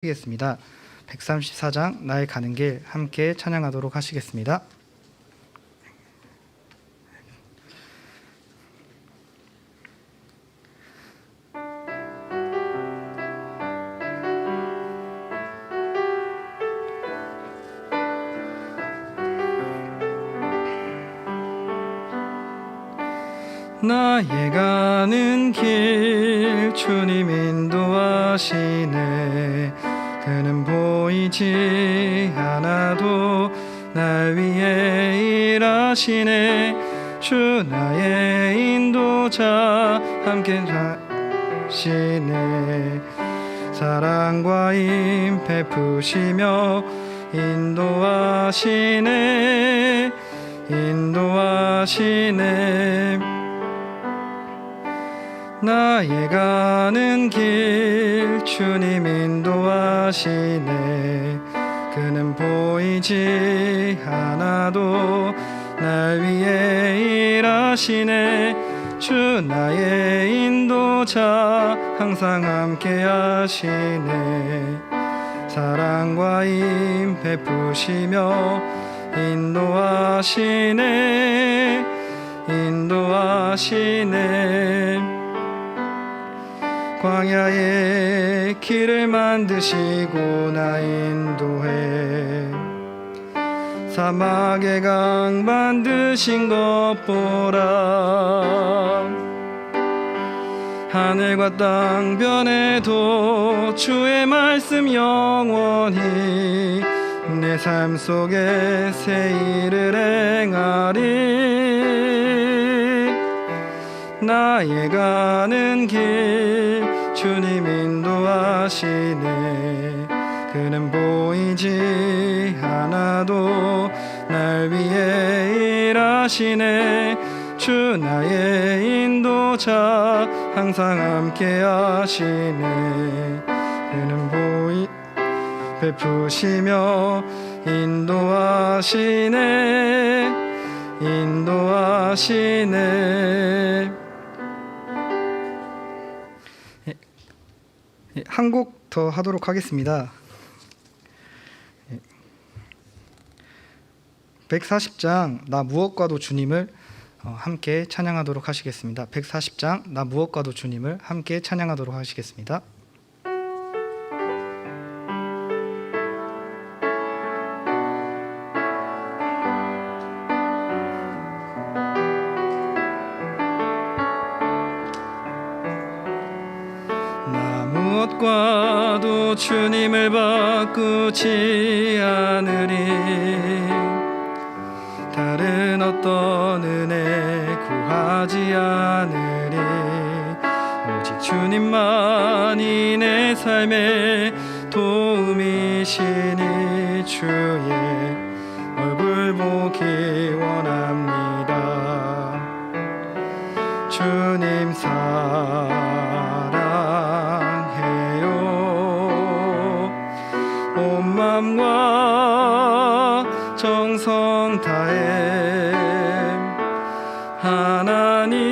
하시겠습니다. 134장 나의 가는 길 함께 찬양하도록 하시겠습니다. 나의 가는 길 주님 인도하시네. 그는 보이지 않아도 날 위해 일하시네. 주 나의 인도자 함께 하시네. 사랑과 힘 베푸시며 인도하시네. 나의 가는 길 주님 인도하시네. 그는 보이지 않아도 날 위해 일하시네. 주 나의 인도자 항상 함께 하시네. 사랑과 힘 베푸시며 인도하시네. 광야의 길을 만드시고 나 인도해. 사막의 강 만드신 것 보라. 하늘과 땅 변해도 주의 말씀 영원히 내 삶 속에 새 일을 행하리. 나의 가는 길 주님 인도하시네. 그는 보이지 않아도 날 위해 일하시네. 주 나의 인도자 항상 함께 하시네. 그는 베푸시며 인도하시네. 한 곡 더 하도록 하겠습니다. 140장 나 무엇과도 주님을 함께 찬양하도록 하시겠습니다. 140장 나 무엇과도 주님을 함께 찬양하도록 하시겠습니다. 무엇과도 주님을 바꾸지 않으리. 다른 어떤 은혜 구하지 않으리. 오직 주님만이 내 삶의 도움이시니 주의 얼굴 보기 원합니다. 주님 온 맘과 정성 다해 하나님의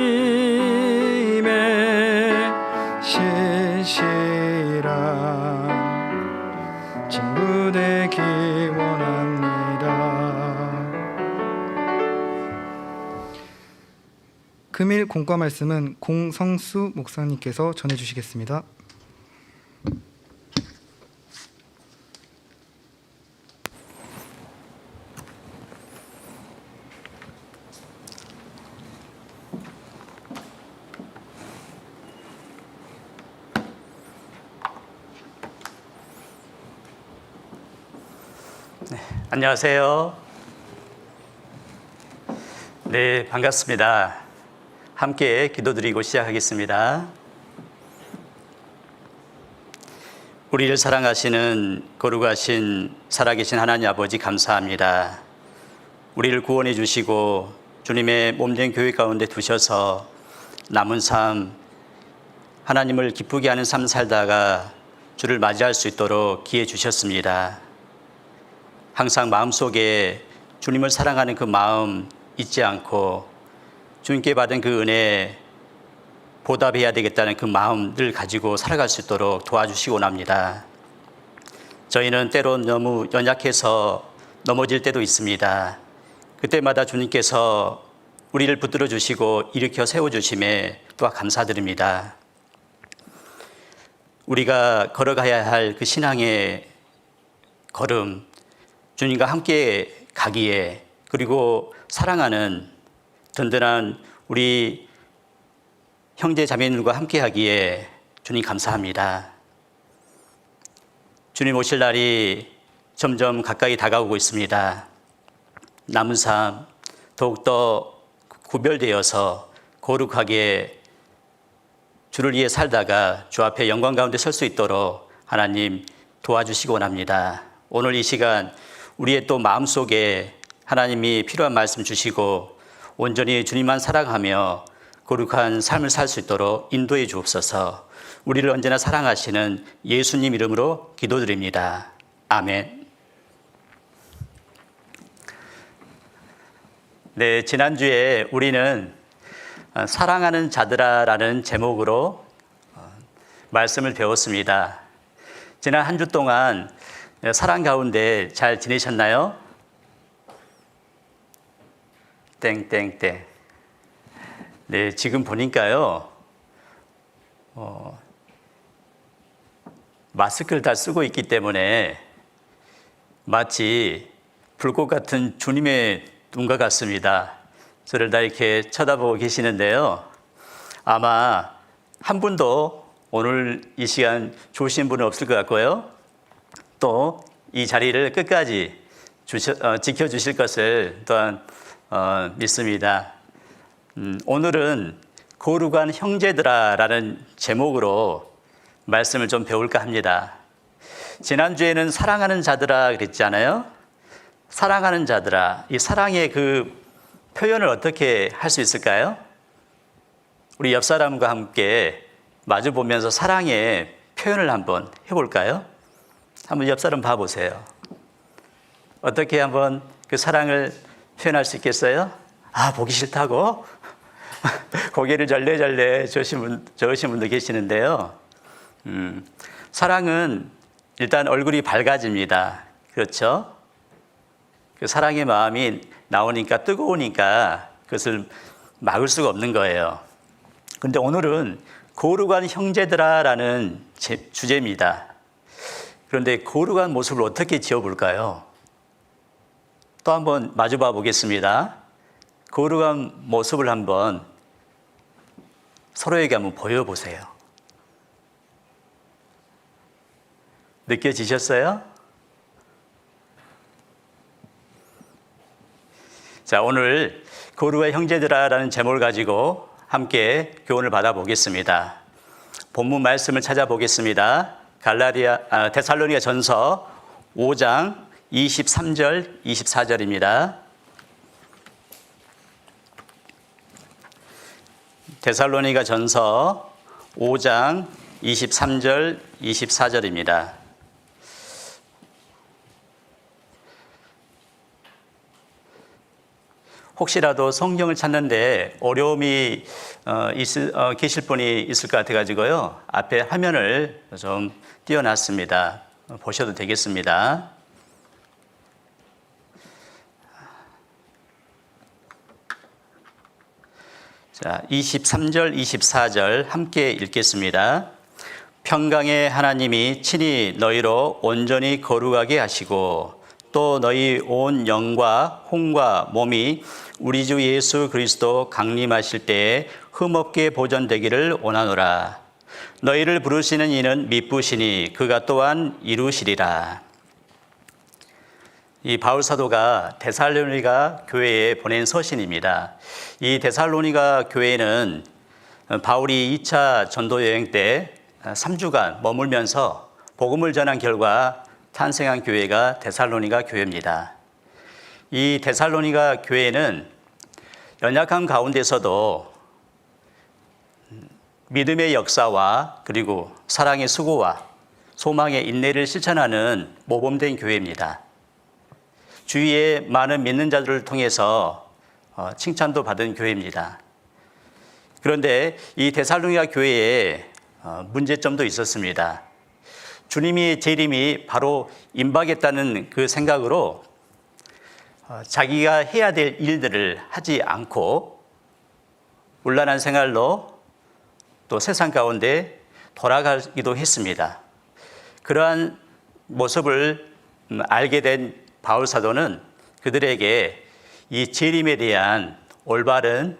신실한 친구 되기 원합니다. 금일 공과 말씀은 공성수 목사님께서 전해주시겠습니다. 안녕하세요. 네, 반갑습니다. 함께 기도드리고 시작하겠습니다. 우리를 사랑하시는 거룩하신 살아계신 하나님 아버지 감사합니다. 우리를 구원해 주시고 주님의 몸된 교회 가운데 두셔서 남은 삶 하나님을 기쁘게 하는 삶 살다가 주를 맞이할 수 있도록 기회 주셨습니다. 항상 마음속에 주님을 사랑하는 그 마음 잊지 않고 주님께 받은 그 은혜 보답해야 되겠다는 그 마음을 가지고 살아갈 수 있도록 도와주시기 원합니다. 저희는 때론 너무 연약해서 넘어질 때도 있습니다. 그때마다 주님께서 우리를 붙들어 주시고 일으켜 세워 주심에 또한 감사드립니다. 우리가 걸어가야 할 그 신앙의 걸음, 주님과 함께 가기에, 그리고 사랑하는 든든한 우리 형제 자매들과 함께 하기에 주님 감사합니다. 주님 오실 날이 점점 가까이 다가오고 있습니다. 남은 삶 더욱더 구별되어서 거룩하게 주를 위해 살다가 주 앞에 영광 가운데 설 수 있도록 하나님 도와주시기 원합니다. 오늘 이 시간 우리의 또 마음속에 하나님이 필요한 말씀 주시고 온전히 주님만 사랑하며 거룩한 삶을 살 수 있도록 인도해 주옵소서. 우리를 언제나 사랑하시는 예수님 이름으로 기도드립니다. 아멘. 네, 지난주에 우리는 사랑하는 자들아라는 제목으로 말씀을 배웠습니다. 지난 한 주 동안 사랑 가운데 잘 지내셨나요? 땡땡땡. 네, 지금 보니까요, 마스크를 다 쓰고 있기 때문에 마치 불꽃 같은 주님의 눈과 같습니다. 저를 다 이렇게 쳐다보고 계시는데요. 아마 한 분도 오늘 이 시간 좋으신 분은 없을 것 같고요. 또 이 자리를 끝까지 지켜주실 것을 또한 믿습니다. 오늘은 거룩한 형제들아라는 제목으로 말씀을 좀 배울까 합니다. 지난주에는 사랑하는 자들아 그랬잖아요. 사랑하는 자들아, 이 사랑의 그 표현을 어떻게 할 수 있을까요? 우리 옆 사람과 함께 마주 보면서 사랑의 표현을 한번 해볼까요? 한번 옆 사람 봐보세요. 어떻게 한번 그 사랑을 표현할 수 있겠어요? 아, 보기 싫다고? 고개를 절레절레 저으신 분도 계시는데요. 사랑은 일단 얼굴이 밝아집니다. 그렇죠? 그 사랑의 마음이 나오니까 뜨거우니까 그것을 막을 수가 없는 거예요. 그런데 오늘은 거룩한 형제들아라는 주제입니다. 그런데 거룩한 모습을 어떻게 지어볼까요? 또 한번 마주봐 보겠습니다. 거룩한 모습을 한번 서로에게 한번 보여보세요. 느껴지셨어요? 자, 오늘 거룩한 형제들아라는 제목을 가지고 함께 교훈을 받아보겠습니다. 본문 말씀을 찾아보겠습니다. 데살로니가 전서 5장 23절, 24절입니다. 데살로니가 전서 5장 23절, 24절입니다. 혹시라도 성경을 찾는데 어려움이 계실 분이 있을 것 같아가지고요. 앞에 화면을 좀 띄워놨습니다. 보셔도 되겠습니다. 자, 23절, 24절 함께 읽겠습니다. 평강의 하나님이 친히 너희로 온전히 거룩하게 하시고 또 너희 온 영과 혼과 몸이 우리 주 예수 그리스도 강림하실 때에 흠없게 보존되기를 원하노라. 너희를 부르시는 이는 미쁘시니 그가 또한 이루시리라. 이 바울 사도가 데살로니가 교회에 보낸 서신입니다. 이 데살로니가 교회는 바울이 2차 전도 여행 때 3주간 머물면서 복음을 전한 결과 탄생한 교회가 데살로니가 교회입니다. 이 데살로니가 교회는 연약한 가운데서도 믿음의 역사와 그리고 사랑의 수고와 소망의 인내를 실천하는 모범된 교회입니다. 주위에 많은 믿는 자들을 통해서 칭찬도 받은 교회입니다. 그런데 이 데살로니가 교회에 문제점도 있었습니다. 주님의 재림이 바로 임박했다는 그 생각으로 자기가 해야 될 일들을 하지 않고 문란한 생활로 또 세상 가운데 돌아가기도 했습니다. 그러한 모습을 알게 된 바울 사도는 그들에게 이 재림에 대한 올바른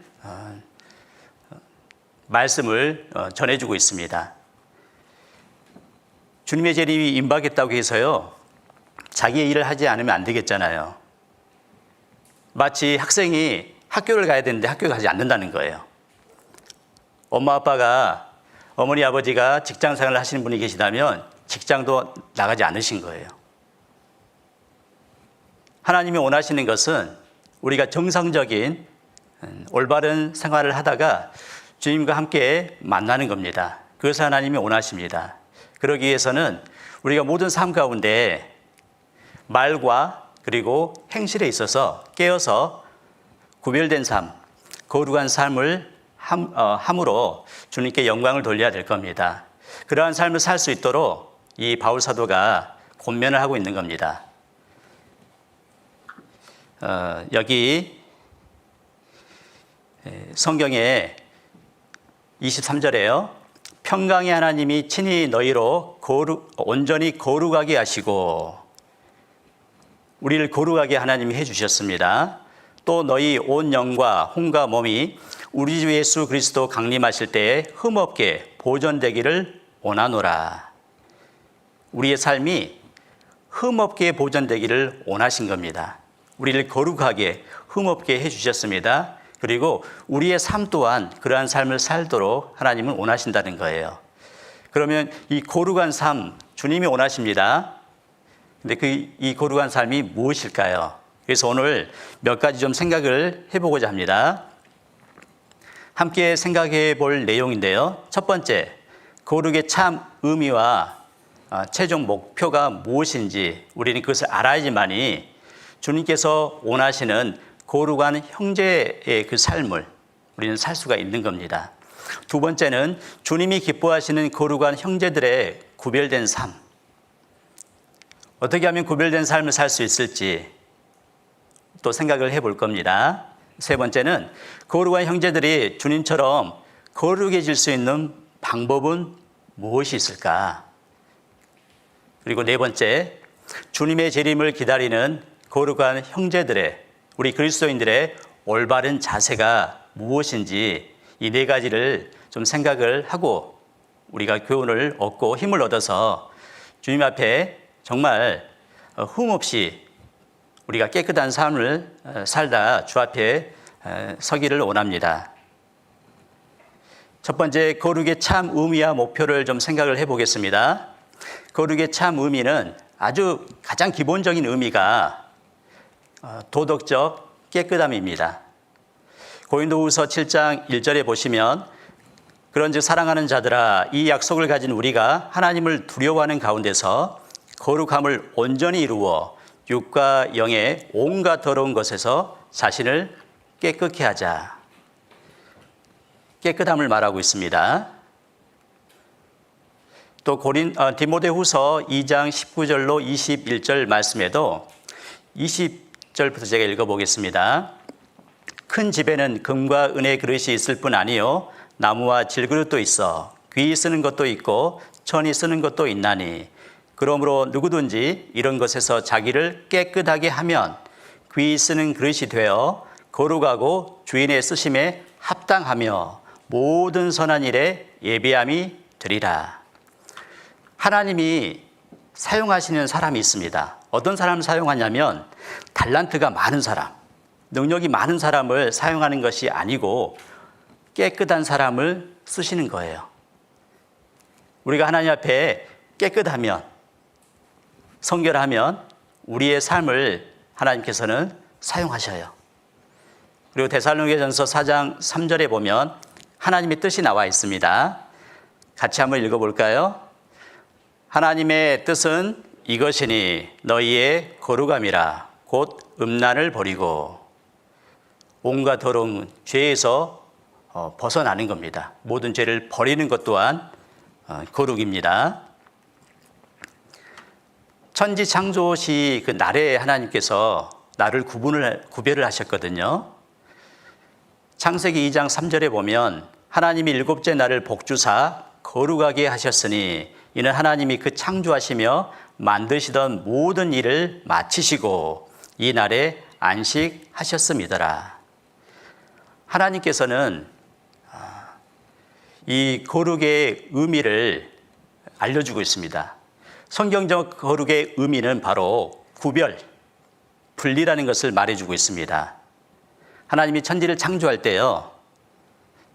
말씀을 전해주고 있습니다. 주님의 재림이 임박했다고 해서요, 자기의 일을 하지 않으면 안 되겠잖아요. 마치 학생이 학교를 가야 되는데 학교에 가지 않는다는 거예요. 엄마 아빠가, 어머니 아버지가 직장 생활을 하시는 분이 계시다면 직장도 나가지 않으신 거예요. 하나님이 원하시는 것은 우리가 정상적인 올바른 생활을 하다가 주님과 함께 만나는 겁니다. 그것을 하나님이 원하십니다. 그러기 위해서는 우리가 모든 삶 가운데 말과 그리고 행실에 있어서 깨어서 구별된 삶, 거룩한 삶을 함으로 주님께 영광을 돌려야 될 겁니다. 그러한 삶을 살 수 있도록 이 바울 사도가 권면을 하고 있는 겁니다. 여기 성경에 23절에요. 평강의 하나님이 친히 너희로 온전히 거룩하게 하시고, 우리를 거룩하게 하나님이 해주셨습니다. 또 너희 온 영과 혼과 몸이 우리 주 예수 그리스도 강림하실 때에 흠없게 보존되기를 원하노라. 우리의 삶이 흠없게 보존되기를 원하신 겁니다. 우리를 거룩하게 흠없게 해주셨습니다. 그리고 우리의 삶 또한 그러한 삶을 살도록 하나님은 원하신다는 거예요. 그러면 이 거룩한 삶, 주님이 원하십니다. 근데 이 거룩한 삶이 무엇일까요? 그래서 오늘 몇 가지 좀 생각을 해보고자 합니다. 함께 생각해 볼 내용인데요. 첫 번째, 거룩의 참 의미와 최종 목표가 무엇인지 우리는 그것을 알아야지만이 주님께서 원하시는 거룩한 형제의 그 삶을 우리는 살 수가 있는 겁니다. 두 번째는 주님이 기뻐하시는 거룩한 형제들의 구별된 삶. 어떻게 하면 구별된 삶을 살 수 있을지 또 생각을 해볼 겁니다. 세 번째는 거룩한 형제들이 주님처럼 거룩해질 수 있는 방법은 무엇이 있을까? 그리고 네 번째, 주님의 재림을 기다리는 거룩한 형제들의, 우리 그리스도인들의 올바른 자세가 무엇인지 이 네 가지를 좀 생각을 하고 우리가 교훈을 얻고 힘을 얻어서 주님 앞에 정말 흠없이 우리가 깨끗한 삶을 살다 주 앞에 서기를 원합니다. 첫 번째, 거룩의 참 의미와 목표를 좀 생각을 해보겠습니다. 거룩의 참 의미는 아주 가장 기본적인 의미가 도덕적 깨끗함입니다. 고린도후서 7장 1절에 보시면, 그런즉 사랑하는 자들아, 이 약속을 가진 우리가 하나님을 두려워하는 가운데서 거룩함을 온전히 이루어 육과 영의 온갖 더러운 것에서 자신을 깨끗게 하자. 깨끗함을 말하고 있습니다. 또 디모데후서 2장 19절로 21절 말씀에도 20절부터 제가 읽어보겠습니다. 큰 집에는 금과 은의 그릇이 있을 뿐 아니요 나무와 질그릇도 있어 귀히 쓰는 것도 있고 천이 쓰는 것도 있나니, 그러므로 누구든지 이런 것에서 자기를 깨끗하게 하면 귀히 쓰는 그릇이 되어 거룩하고 주인의 쓰심에 합당하며 모든 선한 일에 예비함이 되리라. 하나님이 사용하시는 사람이 있습니다. 어떤 사람을 사용하냐면 달란트가 많은 사람, 능력이 많은 사람을 사용하는 것이 아니고 깨끗한 사람을 쓰시는 거예요. 우리가 하나님 앞에 깨끗하면, 성결하면 우리의 삶을 하나님께서는 사용하셔요. 그리고 데살로니가전서 4장 3절에 보면 하나님의 뜻이 나와 있습니다. 같이 한번 읽어볼까요? 하나님의 뜻은 이것이니 너희의 거룩함이라. 곧 음란을 버리고, 온갖 더러운 죄에서 벗어나는 겁니다. 모든 죄를 버리는 것 또한 거룩입니다. 천지 창조 시 그 날에 하나님께서 날을 구별을 하셨거든요. 창세기 2장 3절에 보면 하나님이 일곱째 날을 복주사 거룩하게 하셨으니 이는 하나님이 그 창조하시며 만드시던 모든 일을 마치시고 이 날에 안식하셨음이더라. 하나님께서는 이 거룩의 의미를 알려주고 있습니다. 성경적 거룩의 의미는 바로 구별, 분리라는 것을 말해주고 있습니다. 하나님이 천지를 창조할 때요,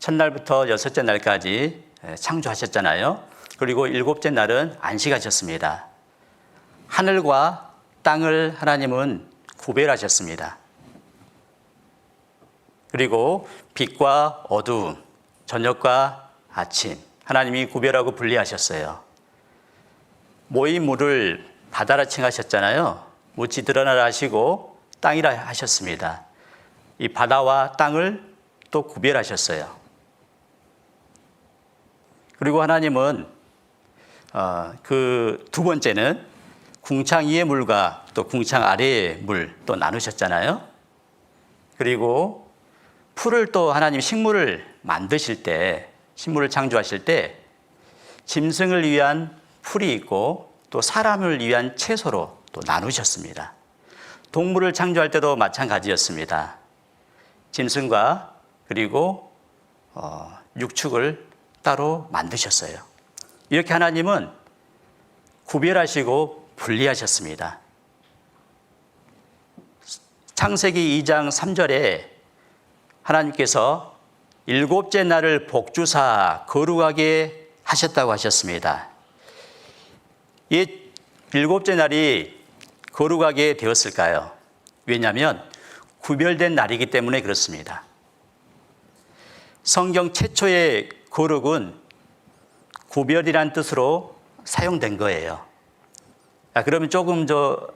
첫날부터 여섯째 날까지 창조하셨잖아요. 그리고 일곱째 날은 안식하셨습니다. 하늘과 땅을 하나님은 구별하셨습니다. 그리고 빛과 어두움, 저녁과 아침, 하나님이 구별하고 분리하셨어요. 모인 물을 바다라 칭하셨잖아요. 묻지 드러나라 하시고 땅이라 하셨습니다. 이 바다와 땅을 또 구별하셨어요. 그리고 하나님은 그 두 번째는 궁창 위의 물과 또 궁창 아래의 물 또 나누셨잖아요. 그리고 풀을 또 하나님 식물을 만드실 때, 식물을 창조하실 때 짐승을 위한 풀이 있고 또 사람을 위한 채소로 또 나누셨습니다. 동물을 창조할 때도 마찬가지였습니다. 짐승과 그리고 육축을 따로 만드셨어요. 이렇게 하나님은 구별하시고 분리하셨습니다. 창세기 2장 3절에 하나님께서 일곱째 날을 복주사 거룩하게 하셨다고 하셨습니다. 이 일곱째 날이 거룩하게 되었을까요? 왜냐하면 구별된 날이기 때문에 그렇습니다. 성경 최초의 거룩은 구별이란 뜻으로 사용된 거예요. 그러면 조금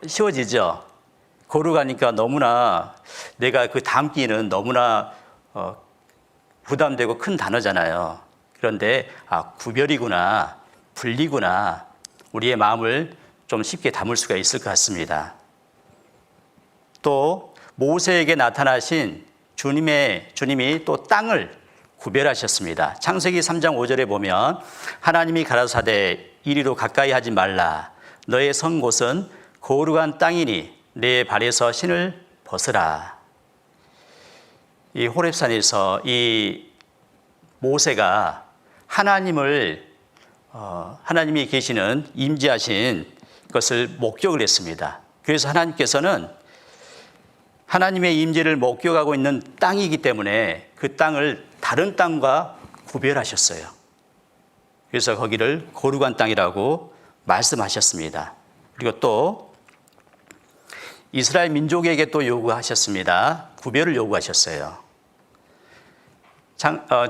쉬워지죠? 거룩하니까 너무나 내가 그 담기는 너무나 부담되고 큰 단어잖아요. 그런데 구별이구나, 분리구나, 우리의 마음을 좀 쉽게 담을 수가 있을 것 같습니다. 또 모세에게 나타나신 주님이 또 땅을 구별하셨습니다. 창세기 3장 5절에 보면 하나님이 가라사대 이리로 가까이 하지 말라. 너의 선 곳은 거룩한 땅이니 내 발에서 신을 벗으라. 이 호렙산에서 이 모세가 하나님이 계시는 임재하신 것을 목격을 했습니다. 그래서 하나님께서는 하나님의 임재를 목격하고 있는 땅이기 때문에 그 땅을 다른 땅과 구별하셨어요. 그래서 거기를 거룩한 땅이라고 말씀하셨습니다. 그리고 또 이스라엘 민족에게 또 요구하셨습니다. 구별을 요구하셨어요.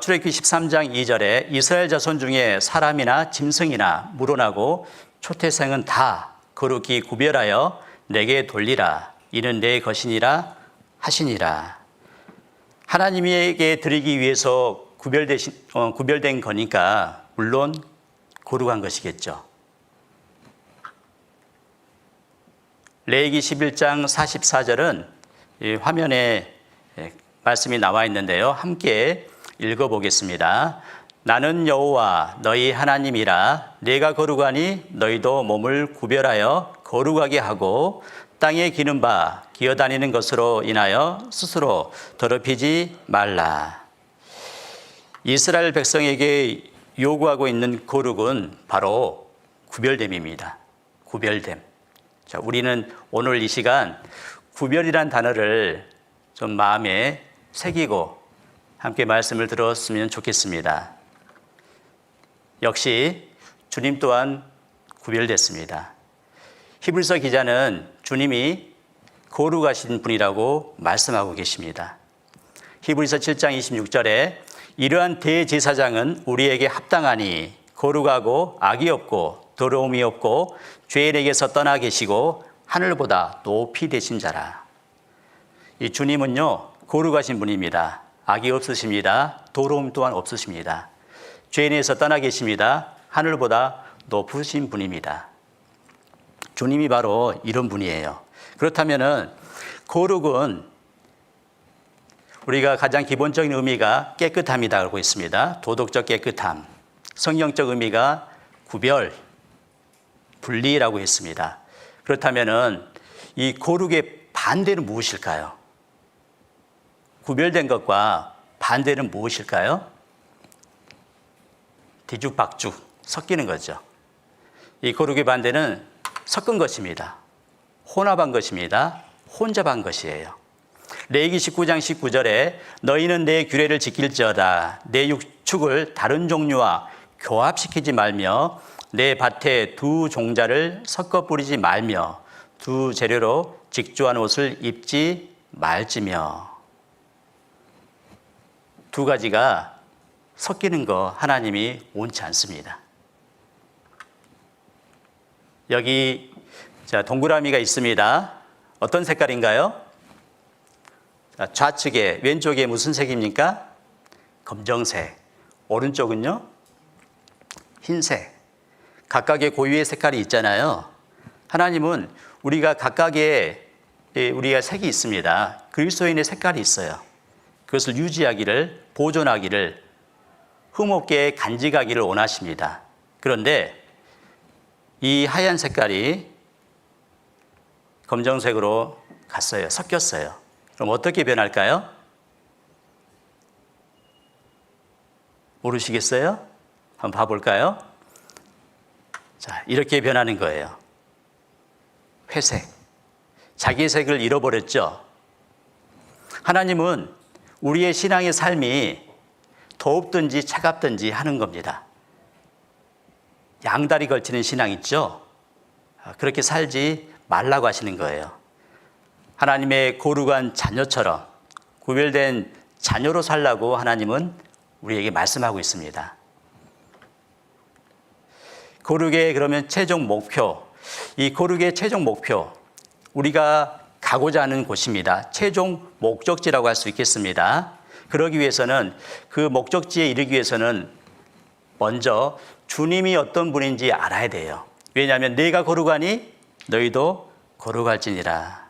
출애굽기 13장 2절에 이스라엘 자손 중에 사람이나 짐승이나 물어나고 초태생은 다 거룩히 구별하여 내게 돌리라. 이는 내 것이니라 하시니라. 하나님에게 드리기 위해서 구별된 거니까 물론 거룩한 것이겠죠. 레위기 11장 44절은 이 화면에 말씀이 나와 있는데요. 함께 읽어보겠습니다. 나는 여호와 너희 하나님이라. 내가 거룩하니 너희도 몸을 구별하여 거룩하게 하고 땅에 기는 바 기어다니는 것으로 인하여 스스로 더럽히지 말라. 이스라엘 백성에게 요구하고 있는 거룩은 바로 구별됨입니다. 구별됨. 자, 우리는 오늘 이 시간 구별이란 단어를 좀 마음에 새기고 함께 말씀을 들었으면 좋겠습니다. 역시 주님 또한 구별됐습니다. 히브리서 기자는 주님이 거룩하신 분이라고 말씀하고 계십니다. 히브리서 7장 26절에 이러한 대제사장은 우리에게 합당하니 거룩하고 악이 없고 더러움이 없고 죄인에게서 떠나 계시고 하늘보다 높이 되신 자라. 이 주님은요, 거룩하신 분입니다. 악이 없으십니다. 더러움 또한 없으십니다. 죄인에게서 떠나 계십니다. 하늘보다 높으신 분입니다. 주님이 바로 이런 분이에요. 그렇다면은 거룩은 우리가 가장 기본적인 의미가 깨끗함이다 알고 있습니다. 도덕적 깨끗함. 성경적 의미가 구별, 분리라고 했습니다. 그렇다면은 이 거룩의 반대는 무엇일까요? 구별된 것과 반대는 무엇일까요? 뒤죽박죽 섞이는 거죠. 이 거룩의 반대는 섞은 것입니다. 혼합한 것입니다. 혼잡한 것이에요. 레위기 19장 19절에 너희는 내 규례를 지킬지어다. 내 육축을 다른 종류와 교합시키지 말며 내 밭에 두 종자를 섞어 뿌리지 말며 두 재료로 직조한 옷을 입지 말지며. 두 가지가 섞이는 거 하나님이 원치 않습니다. 여기 동그라미가 있습니다. 어떤 색깔인가요? 좌측에 왼쪽에 무슨 색입니까? 검정색. 오른쪽은요? 흰색. 각각의 고유의 색깔이 있잖아요. 하나님은 우리가 각각의 우리가 색이 있습니다. 그리스도인의 색깔이 있어요. 그것을 유지하기를, 보존하기를, 흠없게 간직하기를 원하십니다. 그런데 이 하얀 색깔이 검정색으로 갔어요. 섞였어요. 그럼 어떻게 변할까요? 모르시겠어요? 한번 봐볼까요? 자, 이렇게 변하는 거예요. 회색. 자기 색을 잃어버렸죠. 하나님은 우리의 신앙의 삶이 더웁든지 차갑든지 하는 겁니다. 양다리 걸치는 신앙 있죠? 그렇게 살지 말라고 하시는 거예요. 하나님의 거룩한 자녀처럼 구별된 자녀로 살라고 하나님은 우리에게 말씀하고 있습니다. 거룩의 그러면 최종 목표, 이 거룩의 최종 목표, 우리가 가고자 하는 곳입니다. 최종 목적지라고 할 수 있겠습니다. 그러기 위해서는 그 목적지에 이르기 위해서는 먼저 주님이 어떤 분인지 알아야 돼요. 왜냐하면 내가 거룩하니 너희도 거룩할지니라.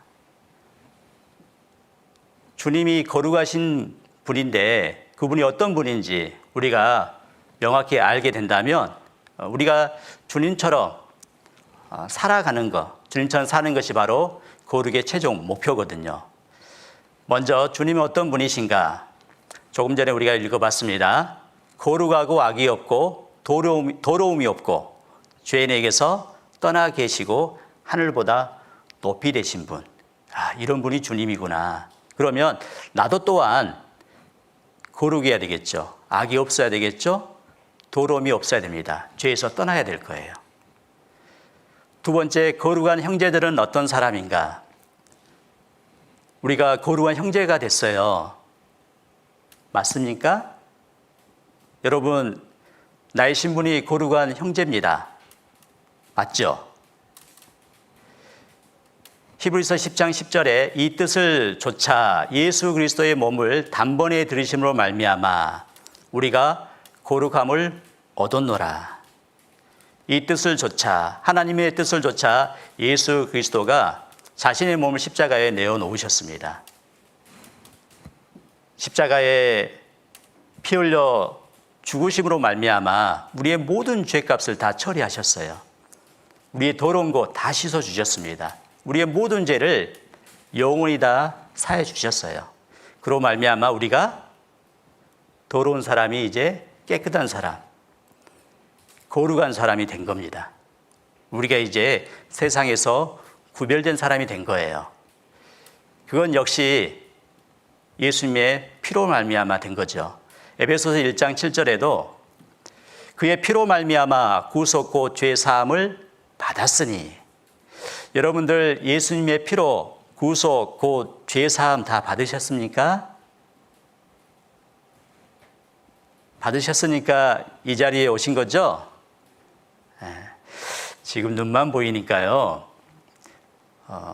주님이 거룩하신 분인데 그분이 어떤 분인지 우리가 명확히 알게 된다면 우리가 주님처럼 살아가는 것, 주님처럼 사는 것이 바로 거룩의 최종 목표거든요. 먼저 주님이 어떤 분이신가? 조금 전에 우리가 읽어봤습니다. 거룩하고 악이 없고 더러움이 없고 죄인에게서 떠나 계시고 하늘보다 높이 되신 분. 이런 분이 주님이구나. 그러면 나도 또한 거룩해야 되겠죠. 악이 없어야 되겠죠. 더러움이 없어야 됩니다. 죄에서 떠나야 될 거예요. 두 번째, 거룩한 형제들은 어떤 사람인가? 우리가 거룩한 형제가 됐어요. 맞습니까? 여러분, 나의 신분이 거룩한 형제입니다. 맞죠? 히브리서 10장 10절에 이 뜻을 조차 예수 그리스도의 몸을 단번에 들으심으로 말미암아 우리가 거룩함을 얻었노라. 이 뜻을 조차, 하나님의 뜻을 조차 예수 그리스도가 자신의 몸을 십자가에 내어놓으셨습니다. 십자가에 피 흘려 죽으심으로 말미암아 우리의 모든 죄값을 다 처리하셨어요. 우리의 더러운 것 다 씻어주셨습니다. 우리의 모든 죄를 영원히 다 사해 주셨어요. 그로 말미암아 우리가 더러운 사람이 이제 깨끗한 사람, 거룩한 사람이 된 겁니다. 우리가 이제 세상에서 구별된 사람이 된 거예요. 그건 역시 예수님의 피로 말미암아 된 거죠. 에베소서 1장 7절에도 그의 피로 말미암아 구속 곧 죄 사함을 받았으니, 여러분들 예수님의 피로 구속 곧 죄 사함 다 받으셨습니까? 받으셨으니까 이 자리에 오신 거죠? 지금 눈만 보이니까요.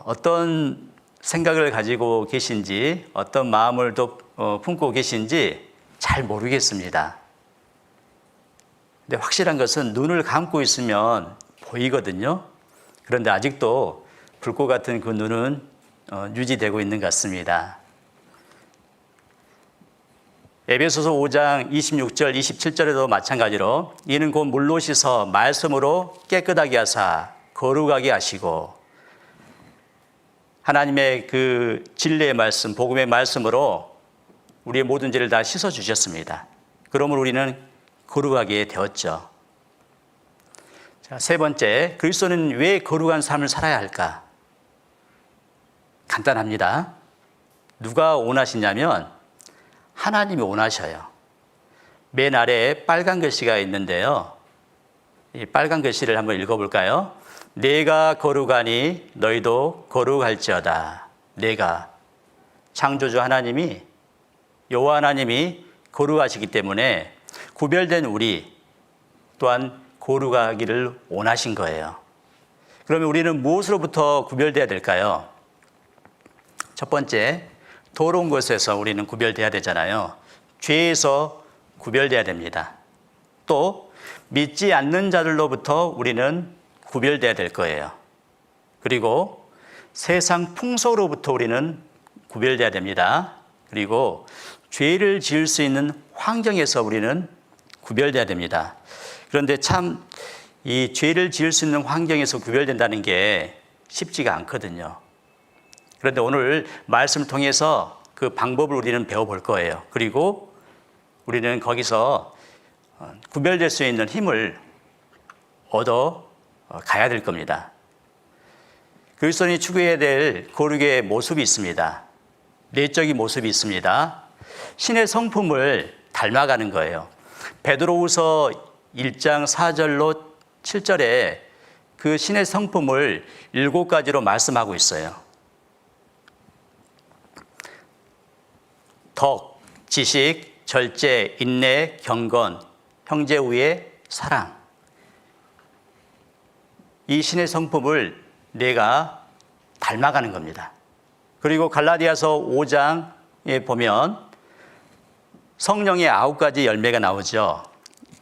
어떤 생각을 가지고 계신지, 어떤 마음을 또 품고 계신지 잘 모르겠습니다. 근데 확실한 것은 눈을 감고 있으면 보이거든요. 그런데 아직도 불꽃 같은 그 눈은 유지되고 있는 것 같습니다. 에베소서 5장 26절 27절에도 마찬가지로 이는 곧 물로 씻어 말씀으로 깨끗하게 하사 거룩하게 하시고, 하나님의 그 진리의 말씀, 복음의 말씀으로 우리의 모든 죄를 다 씻어 주셨습니다. 그러므로 우리는 거룩하게 되었죠. 자, 세 번째, 그리스도는 왜 거룩한 삶을 살아야 할까? 간단합니다. 누가 원하시냐면 하나님이 원하셔요. 맨 아래에 빨간 글씨가 있는데요. 이 빨간 글씨를 한번 읽어볼까요? 내가 거룩하니 너희도 거룩할지어다. 내가, 창조주 하나님이, 여호와 하나님이 거룩하시기 때문에 구별된 우리 또한 거룩하기를 원하신 거예요. 그러면 우리는 무엇으로부터 구별돼야 될까요? 첫 번째, 더러운 것에서 우리는 구별돼야 되잖아요. 죄에서 구별돼야 됩니다. 또 믿지 않는 자들로부터 우리는 구별돼야 될 거예요. 그리고 세상 풍속으로부터 우리는 구별돼야 됩니다. 그리고 죄를 지을 수 있는 환경에서 우리는 구별돼야 됩니다. 그런데 참 이 죄를 지을 수 있는 환경에서 구별된다는 게 쉽지가 않거든요. 그런데 오늘 말씀을 통해서 그 방법을 우리는 배워볼 거예요. 그리고 우리는 거기서 구별될 수 있는 힘을 얻어 가야 될 겁니다. 그리스도인이 추구해야 될 거룩의 모습이 있습니다. 내적인 모습이 있습니다. 신의 성품을 닮아가는 거예요. 베드로후서 1장 4절로 7절에 그 신의 성품을 7가지로 말씀하고 있어요. 덕, 지식, 절제, 인내, 경건, 형제 우애, 사랑. 이 신의 성품을 내가 닮아가는 겁니다. 그리고 갈라디아서 5장에 보면 성령의 9가지 열매가 나오죠.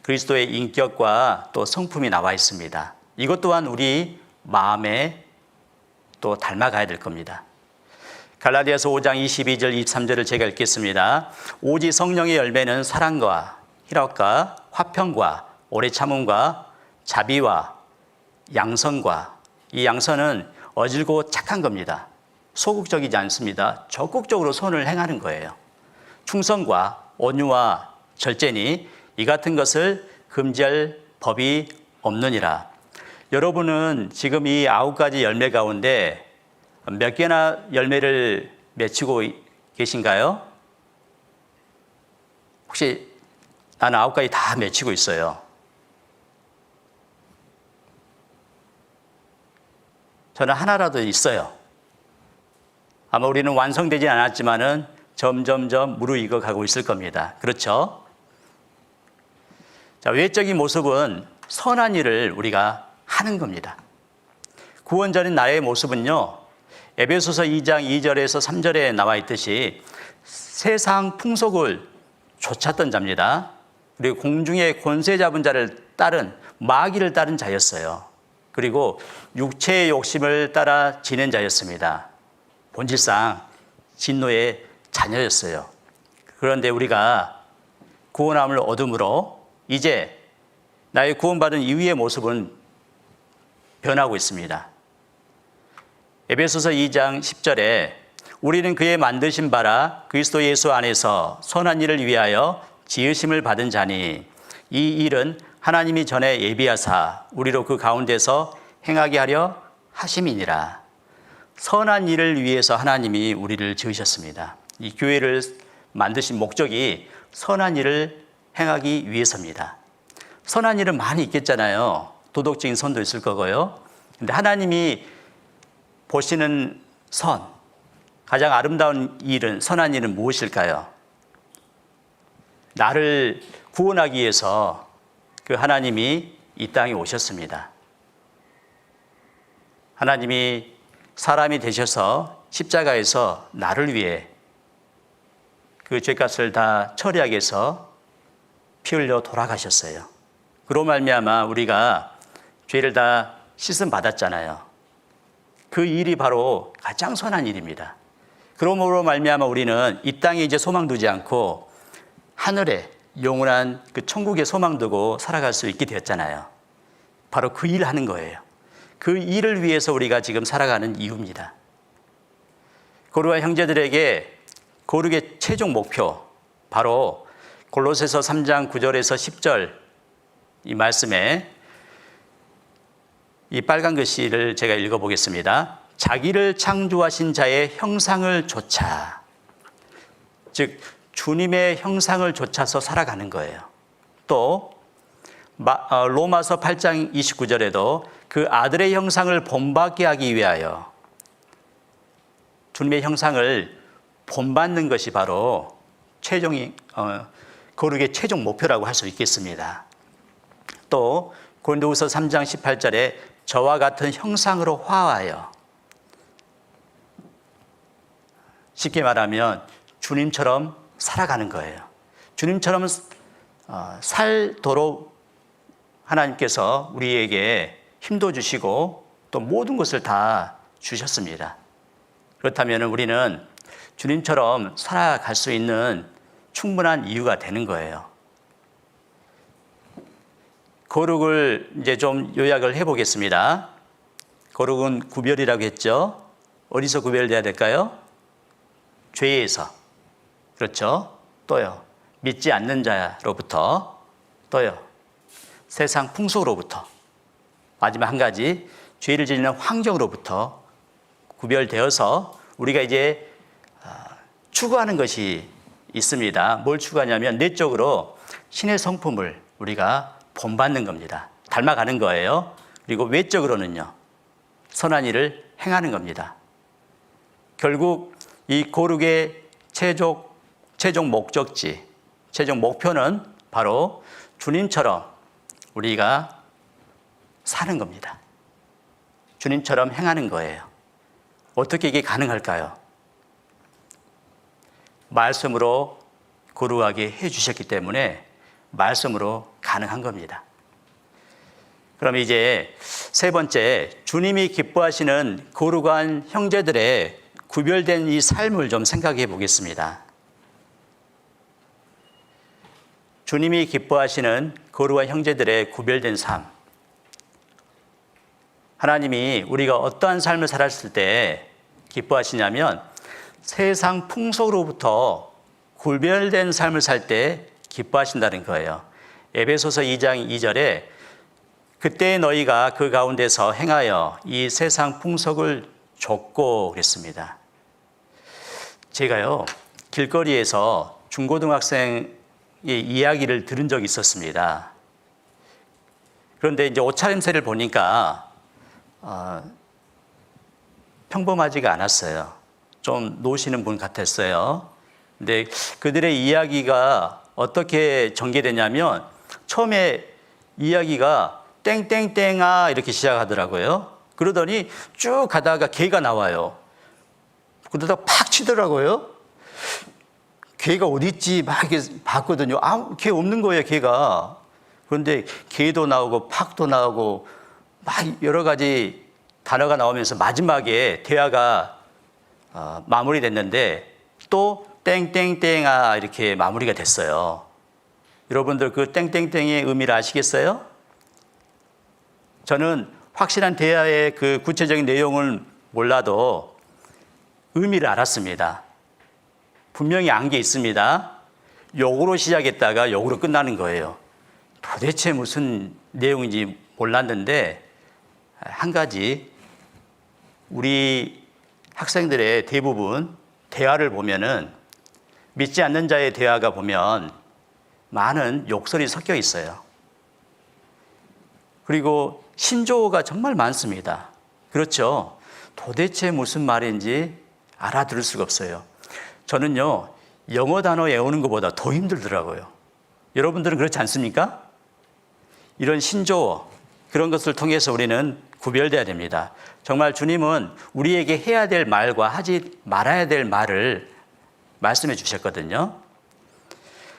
그리스도의 인격과 또 성품이 나와 있습니다. 이것 또한 우리 마음에 또 닮아가야 될 겁니다. 갈라디아서 5장 22절 23절을 제가 읽겠습니다. 오직 성령의 열매는 사랑과 희락과 화평과 오래 참음과 자비와 양선과, 이 양선은 어질고 착한 겁니다. 소극적이지 않습니다. 적극적으로 선을 행하는 거예요. 충성과 온유와 절제니 이 같은 것을 금지할 법이 없느니라. 여러분은 지금 이 9가지 열매 가운데 몇 개나 열매를 맺히고 계신가요? 혹시 나는 9가지 다 맺히고 있어요. 저는 하나라도 있어요. 아마 우리는 완성되지 않았지만은 점점점 무르익어 가고 있을 겁니다. 그렇죠? 자, 외적인 모습은 선한 일을 우리가 하는 겁니다. 구원자인 나의 모습은요, 에베소서 2장 2절에서 3절에 나와 있듯이 세상 풍속을 좇았던 자입니다. 그리고 공중의 권세 잡은 자를 따른, 마귀를 따른 자였어요. 그리고 육체의 욕심을 따라 지낸 자였습니다. 본질상 진노의 자녀였어요. 그런데 우리가 구원함을 얻음으로 이제 나의 구원받은 이후의 모습은 변하고 있습니다. 에베소서 2장 10절에 우리는 그의 만드신 바라 그리스도 예수 안에서 선한 일을 위하여 지으심을 받은 자니 이 일은 하나님이 전에 예비하사 우리로 그 가운데서 행하게 하려 하심이니라. 선한 일을 위해서 하나님이 우리를 지으셨습니다. 이 교회를 만드신 목적이 선한 일을 행하기 위해서입니다. 선한 일은 많이 있겠잖아요. 도덕적인 선도 있을 거고요. 근데 하나님이 보시는 선, 가장 아름다운 일은, 선한 일은 무엇일까요? 나를 구원하기 위해서 그 하나님이 이 땅에 오셨습니다. 하나님이 사람이 되셔서 십자가에서 나를 위해 그 죄값을 다 처리하기 위해서 피 흘려 돌아가셨어요. 그로 말미암아 우리가 죄를 다 씻음 받았잖아요. 그 일이 바로 가장 선한 일입니다. 그러므로 말미암아 우리는 이 땅에 이제 소망 두지 않고 하늘에 영원한 그 천국에 소망 두고 살아갈 수 있게 되었잖아요. 바로 그 일을 하는 거예요. 그 일을 위해서 우리가 지금 살아가는 이유입니다. 고르와 형제들에게 거룩의 최종 목표, 바로 골로새서 3장 9절에서 10절 이 말씀에 이 빨간 글씨를 제가 읽어보겠습니다. 자기를 창조하신 자의 형상을 좇아, 즉 주님의 형상을 좇아서 살아가는 거예요. 또 로마서 8장 29절에도 그 아들의 형상을 본받게 하기 위하여, 주님의 형상을 본받는 것이 바로 거룩의 최종 목표라고 할 수 있겠습니다. 또 고린도후서 3장 18절에 저와 같은 형상으로 화하여, 쉽게 말하면 주님처럼 살아가는 거예요. 주님처럼 살도록 하나님께서 우리에게 힘도 주시고 또 모든 것을 다 주셨습니다. 그렇다면 우리는 주님처럼 살아갈 수 있는 충분한 이유가 되는 거예요. 거룩을 이제 좀 요약을 해보겠습니다. 거룩은 구별이라고 했죠. 어디서 구별돼야 될까요? 죄에서. 그렇죠. 또요. 믿지 않는 자로부터. 또요. 세상 풍속으로부터. 마지막 한 가지, 죄를 짓는 환경으로부터 구별되어서 우리가 이제 추구하는 것이 있습니다. 뭘 추구하냐면 내적으로 신의 성품을 우리가 본받는 겁니다. 닮아가는 거예요. 그리고 외적으로는요, 선한 일을 행하는 겁니다. 결국 이 거룩의 최종 목적지, 최종 목표는 바로 주님처럼 우리가 사는 겁니다. 주님처럼 행하는 거예요. 어떻게 이게 가능할까요? 말씀으로 거룩하게 해주셨기 때문에 말씀으로 가능한 겁니다. 그럼 이제 세 번째, 주님이 기뻐하시는 거룩한 형제들의 구별된 이 삶을 좀 생각해 보겠습니다. 주님이 기뻐하시는 거룩한 형제들의 구별된 삶. 하나님이 우리가 어떠한 삶을 살았을 때 기뻐하시냐면 세상 풍속으로부터 구별된 삶을 살 때 기뻐하신다는 거예요. 에베소서 2장 2절에 그때 너희가 그 가운데서 행하여 이 세상 풍속을 좇고 그랬습니다. 제가요, 길거리에서 중고등학생의 이야기를 들은 적이 있었습니다. 그런데 이제 옷차림새를 보니까 평범하지가 않았어요. 좀 노시는 분 같았어요. 근데 그들의 이야기가 어떻게 전개되냐면 처음에 이야기가 땡땡땡아 이렇게 시작하더라고요. 그러더니 쭉 가다가 개가 나와요. 그러다가 팍 치더라고요. 개가 어디 있지 막 이렇게 봤거든요. 개 없는 거예요, 개가. 그런데 개도 나오고 팍도 나오고 막 여러 가지 단어가 나오면서 마지막에 대화가 마무리됐는데 또 땡땡땡아 이렇게 마무리가 됐어요. 여러분들 그 땡땡땡의 의미를 아시겠어요? 저는 확실한 대화의 그 구체적인 내용을 몰라도 의미를 알았습니다. 분명히 안 게 있습니다. 욕으로 시작했다가 욕으로 끝나는 거예요. 도대체 무슨 내용인지 몰랐는데 한 가지, 우리 학생들의 대부분 대화를 보면은 믿지 않는 자의 대화가 보면 많은 욕설이 섞여 있어요. 그리고 신조어가 정말 많습니다. 그렇죠? 도대체 무슨 말인지 알아들을 수가 없어요. 저는요, 영어 단어 외우는 것보다 더 힘들더라고요. 여러분들은 그렇지 않습니까? 이런 신조어, 그런 것을 통해서 우리는 구별돼야 됩니다. 정말 주님은 우리에게 해야 될 말과 하지 말아야 될 말을 말씀해 주셨거든요.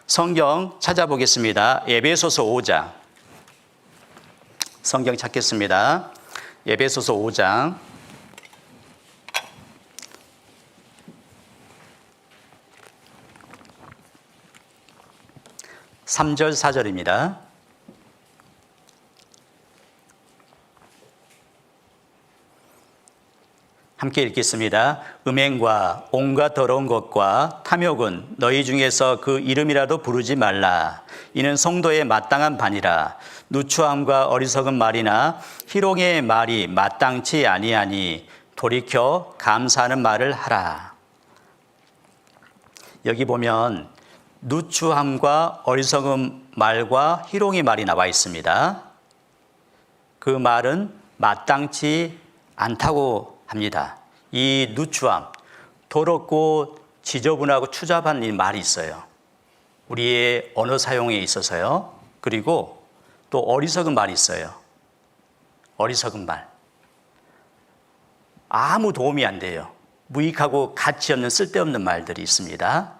성경 찾아보겠습니다. 에베소서 5장. 성경 찾겠습니다. 에베소서 5장. 3절, 4절입니다. 함께 읽겠습니다. 음행과 온갖 더러운 것과 탐욕은 너희 중에서 그 이름이라도 부르지 말라. 이는 성도의 마땅한 반이라. 누추함과 어리석은 말이나 희롱의 말이 마땅치 아니하니 돌이켜 감사하는 말을 하라. 여기 보면 누추함과 어리석은 말과 희롱의 말이 나와 있습니다. 그 말은 마땅치 않다고 합니다. 이 누추함, 더럽고 지저분하고 추잡한 이 말이 있어요. 우리의 언어 사용에 있어서요. 그리고 또 어리석은 말이 있어요. 어리석은 말. 아무 도움이 안 돼요. 무익하고 가치 없는 쓸데없는 말들이 있습니다.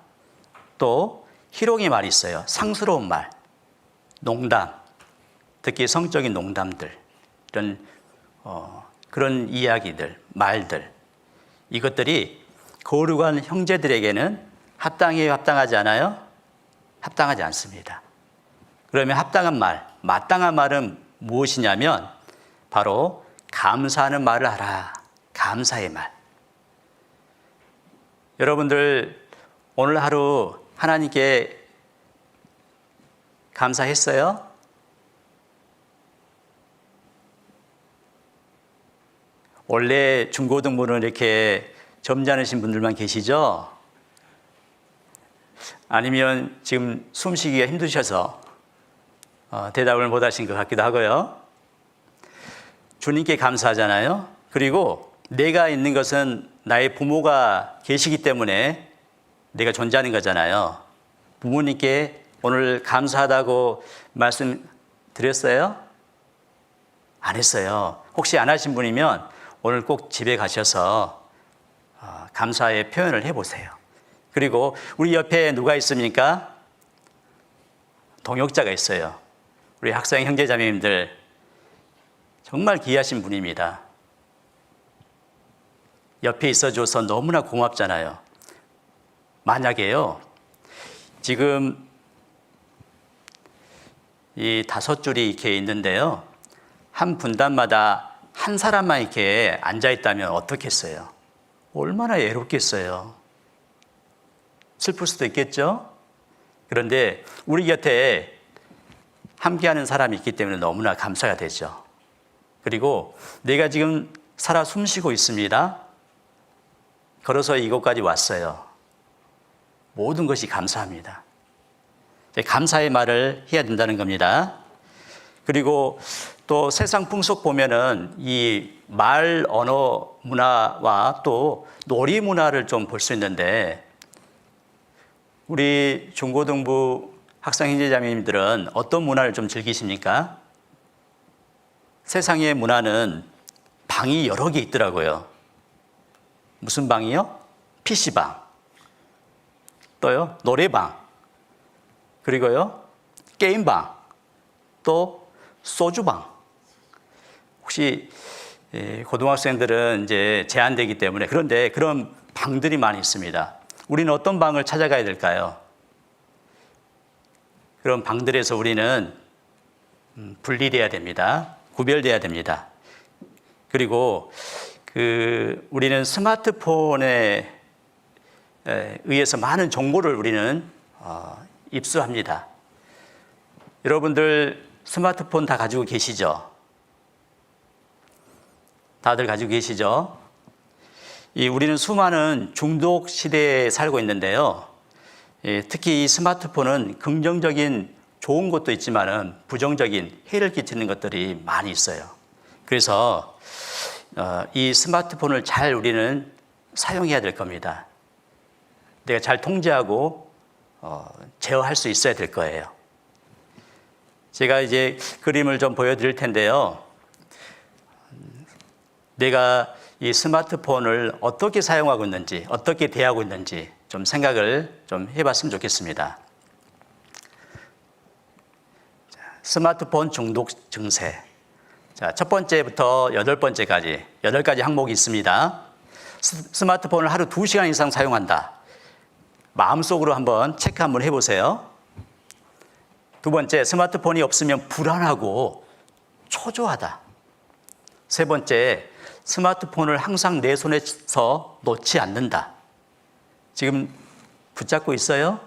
또 희롱의 말이 있어요. 상스러운 말, 농담, 특히 성적인 농담들, 이런 그런 이야기들, 말들, 이것들이 거룩한 형제들에게는 합당해요, 합당하지 않아요? 합당하지 않습니다. 그러면 합당한 말, 마땅한 말은 무엇이냐면 바로 감사하는 말을 하라. 감사의 말. 여러분들 오늘 하루 하나님께 감사했어요? 원래 중고등부는 이렇게 점잖으신 분들만 계시죠? 아니면 지금 숨쉬기가 힘드셔서 대답을 못 하신 것 같기도 하고요. 주님께 감사하잖아요. 그리고 내가 있는 것은 나의 부모가 계시기 때문에 내가 존재하는 거잖아요. 부모님께 오늘 감사하다고 말씀드렸어요? 안 했어요. 혹시 안 하신 분이면 오늘 꼭 집에 가셔서 감사의 표현을 해보세요. 그리고 우리 옆에 누가 있습니까? 동역자가 있어요. 우리 학생 형제자매님들 정말 귀하신 분입니다. 옆에 있어줘서 너무나 고맙잖아요. 만약에요, 지금 이 5줄이 이렇게 있는데요, 한 분단마다 한 사람만 이렇게 앉아있다면 어떻겠어요? 얼마나 외롭겠어요? 슬플 수도 있겠죠? 그런데 우리 곁에 함께하는 사람이 있기 때문에 너무나 감사가 되죠. 그리고 내가 지금 살아 숨쉬고 있습니다. 걸어서 이곳까지 왔어요. 모든 것이 감사합니다. 감사의 말을 해야 된다는 겁니다. 그리고 또 세상 풍속 보면은 이 말 언어 문화와 또 놀이 문화를 좀 볼 수 있는데, 우리 중고등부 학생 형제자매님들은 어떤 문화를 좀 즐기십니까? 세상의 문화는 방이 여러 개 있더라고요. 무슨 방이요? PC방, 또요 노래방, 그리고요 게임방, 또 소주방. 혹시 고등학생들은 이제 제한되기 때문에, 그런데 그런 방들이 많이 있습니다. 우리는 어떤 방을 찾아가야 될까요? 그런 방들에서 우리는 분리돼야 됩니다. 구별돼야 됩니다. 그리고 우리는 스마트폰에 의해서 많은 정보를 우리는 입수합니다. 여러분들 스마트폰 다 가지고 계시죠? 다들 가지고 계시죠? 우리는 수많은 중독 시대에 살고 있는데요. 특히 이 스마트폰은 긍정적인 좋은 것도 있지만은 부정적인 해를 끼치는 것들이 많이 있어요. 그래서 이 스마트폰을 잘 우리는 사용해야 될 겁니다. 내가 잘 통제하고 제어할 수 있어야 될 거예요. 제가 이제 그림을 좀 보여드릴 텐데요. 내가 이 스마트폰을 어떻게 사용하고 있는지, 어떻게 대하고 있는지 좀 생각을 좀 해봤으면 좋겠습니다. 스마트폰 중독 증세. 자, 첫 번째부터 8번째까지, 8가지 항목이 있습니다. 스마트폰을 하루 2시간 이상 사용한다. 마음속으로 한번 체크 한번 해보세요. 두 번째, 스마트폰이 없으면 불안하고 초조하다. 세 번째, 스마트폰을 항상 내 손에서 놓지 않는다. 지금 붙잡고 있어요?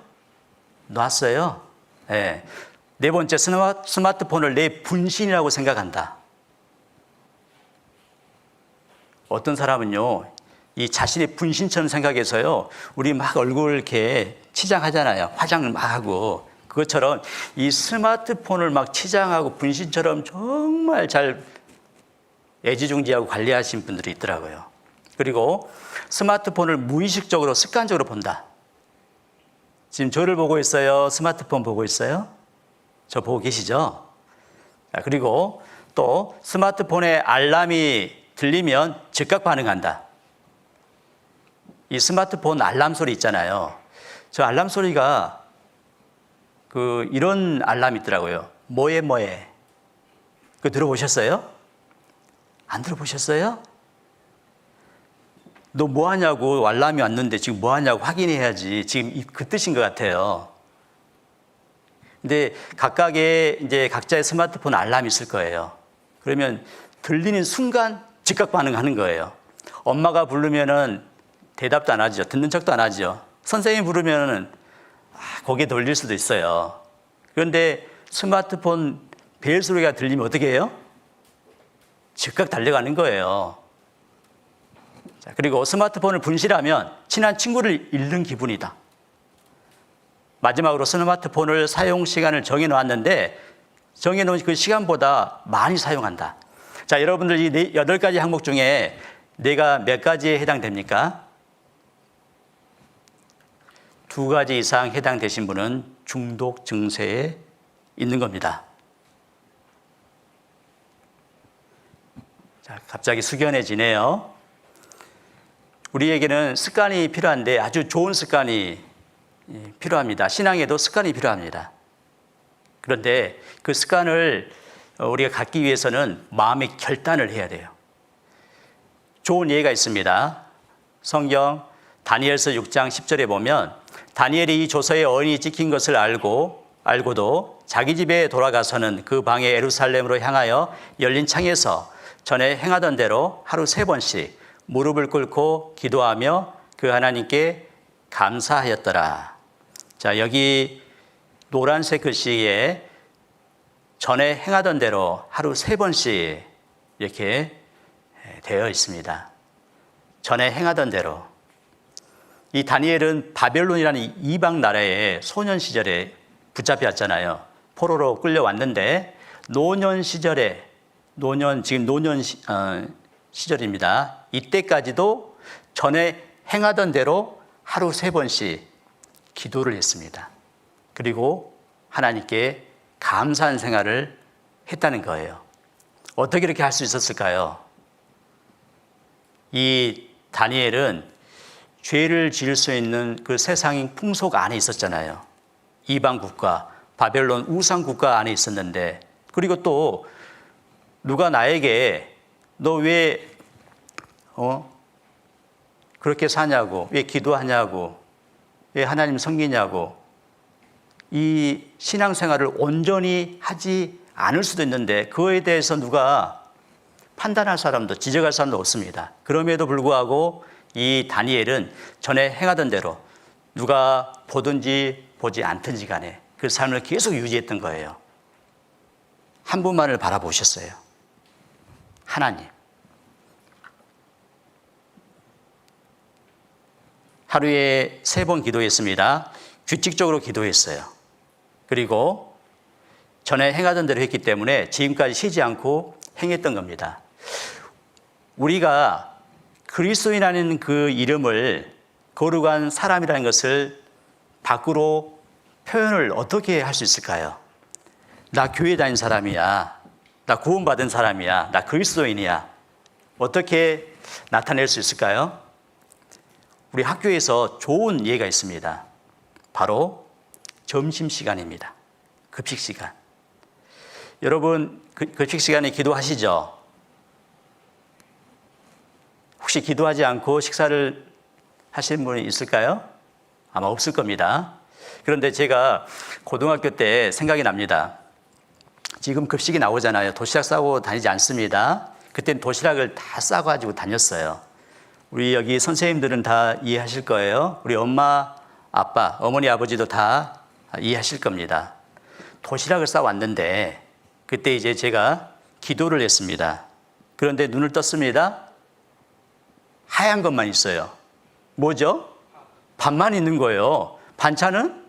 놨어요? 네. 네 번째, 스마트폰을 내 분신이라고 생각한다. 어떤 사람은요, 이 자신의 분신처럼 생각해서요, 우리 막 얼굴 이렇게 치장하잖아요. 화장을 막 하고. 그것처럼 이 스마트폰을 막 치장하고 분신처럼 정말 잘 애지중지하고 관리하신 분들이 있더라고요. 그리고 스마트폰을 무의식적으로 습관적으로 본다. 지금 저를 보고 있어요? 스마트폰 보고 있어요? 저 보고 계시죠? 그리고 또 스마트폰에 알람이 들리면 즉각 반응한다. 이 스마트폰 알람 소리 있잖아요. 저 알람 소리가 이런 알람이 있더라고요. 뭐해 뭐해. 그거 들어보셨어요? 안 들어보셨어요? 너 뭐 하냐고 알람이 왔는데 지금 뭐 하냐고 확인해야지. 지금 그 뜻인 것 같아요. 근데 각각의 이제 각자의 스마트폰 알람이 있을 거예요. 그러면 들리는 순간 즉각 반응하는 거예요. 엄마가 부르면은 대답도 안 하죠. 듣는 척도 안 하죠. 선생님이 부르면은 고개 돌릴 수도 있어요. 그런데 스마트폰 벨 소리가 들리면 어떻게 해요? 즉각 달려가는 거예요. 자, 그리고 스마트폰을 분실하면 친한 친구를 잃는 기분이다. 마지막으로 스마트폰을 사용 시간을 정해놓았는데 정해놓은 그 시간보다 많이 사용한다. 자, 여러분들 이 8가지 항목 중에 내가 몇 가지에 해당됩니까? 2가지 이상 해당되신 분은 중독 증세에 있는 겁니다. 자, 갑자기 숙연해지네요. 우리에게는 습관이 필요한데 아주 좋은 습관이 필요합니다. 신앙에도 습관이 필요합니다. 그런데 그 습관을 우리가 갖기 위해서는 마음의 결단을 해야 돼요. 좋은 예가 있습니다. 성경 다니엘서 6장 10절에 보면 다니엘이 이 조서에 어인이 찍힌 것을 알고도 자기 집에 돌아가서는 그 방에 예루살렘으로 향하여 열린 창에서 전에 행하던 대로 하루 3번씩 무릎을 꿇고 기도하며 그 하나님께 감사하였더라. 자, 여기 노란색 글씨에 전에 행하던 대로 하루 3번씩 이렇게 되어 있습니다. 전에 행하던 대로. 이 다니엘은 바벨론이라는 이방 나라에 소년 시절에 붙잡혔잖아요. 포로로 끌려왔는데 지금 노년 시절입니다. 이때까지도 전에 행하던 대로 하루 3번씩 기도를 했습니다. 그리고 하나님께 감사한 생활을 했다는 거예요. 어떻게 이렇게 할 수 있었을까요? 이 다니엘은 죄를 지을 수 있는 그 세상의 풍속 안에 있었잖아요. 이방 국가, 바벨론 우상 국가 안에 있었는데, 그리고 또 누가 나에게 너 왜 그렇게 사냐고, 왜 기도하냐고, 왜 하나님 섬기냐고, 이 신앙생활을 온전히 하지 않을 수도 있는데 그거에 대해서 누가 판단할 사람도 지적할 사람도 없습니다. 그럼에도 불구하고 이 다니엘은 전에 행하던 대로 누가 보든지 보지 않든지 간에 그 삶을 계속 유지했던 거예요. 한 분만을 바라보셨어요. 하나님. 하루에 3번 기도했습니다. 규칙적으로 기도했어요. 그리고 전에 행하던 대로 했기 때문에 지금까지 쉬지 않고 행했던 겁니다. 우리가 그리스도인이라는 그 이름을 거룩한 사람이라는 것을 밖으로 표현을 어떻게 할 수 있을까요? 나 교회 다닌 사람이야. 나 구원받은 사람이야. 나 그리스도인이야. 어떻게 나타낼 수 있을까요? 우리 학교에서 좋은 예가 있습니다. 바로 점심시간입니다. 급식시간. 여러분, 급식시간에 기도하시죠? 혹시 기도하지 않고 식사를 하시는 분이 있을까요? 아마 없을 겁니다. 그런데 제가 고등학교 때 생각이 납니다. 지금 급식이 나오잖아요. 도시락 싸고 다니지 않습니다. 그때는 도시락을 다 싸가지고 다녔어요. 우리 여기 선생님들은 다 이해하실 거예요. 우리 엄마, 아빠, 어머니, 아버지도 다 이해하실 겁니다. 도시락을 싸왔는데 그때 이제 제가 기도를 했습니다. 그런데 눈을 떴습니다. 하얀 것만 있어요. 뭐죠? 밥만 있는 거예요. 반찬은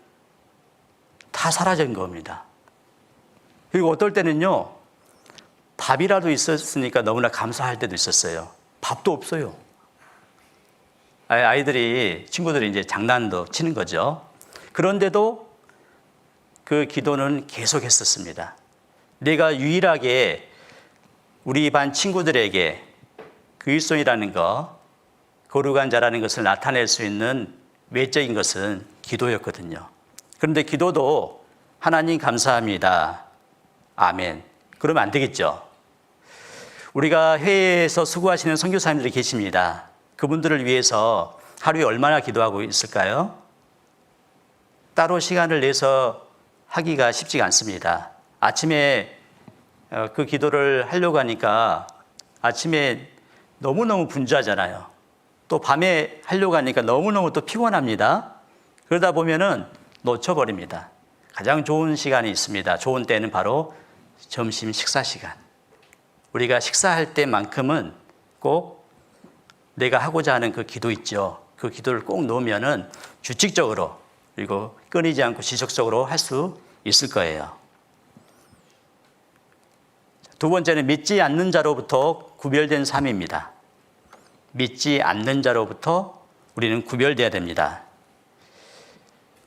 다 사라진 겁니다. 그리고 어떨 때는요, 밥이라도 있었으니까 너무나 감사할 때도 있었어요. 밥도 없어요. 아이들이, 친구들이 이제 장난도 치는 거죠. 그런데도 그 기도는 계속 했었습니다. 내가 유일하게 우리 반 친구들에게 그리스도인이라는 것, 거룩한 자라는 것을 나타낼 수 있는 외적인 것은 기도였거든요. 그런데 기도도 하나님 감사합니다. 아멘. 그러면 안 되겠죠. 우리가 회의에서 수고하시는 선교사님들이 계십니다. 그분들을 위해서 하루에 얼마나 기도하고 있을까요? 따로 시간을 내서 하기가 쉽지가 않습니다. 아침에 그 기도를 하려고 하니까 아침에 너무너무 분주하잖아요. 또 밤에 하려고 하니까 너무너무 또 피곤합니다. 그러다 보면은 놓쳐버립니다. 가장 좋은 시간이 있습니다. 좋은 때는 바로 점심 식사 시간. 우리가 식사할 때만큼은 꼭 내가 하고자 하는 그 기도 있죠. 그 기도를 꼭 놓으면은 규칙적으로 그리고 끊이지 않고 지속적으로 할 수 있을 거예요. 두 번째는 믿지 않는 자로부터 구별된 삶입니다. 믿지 않는 자로부터 우리는 구별돼야 됩니다.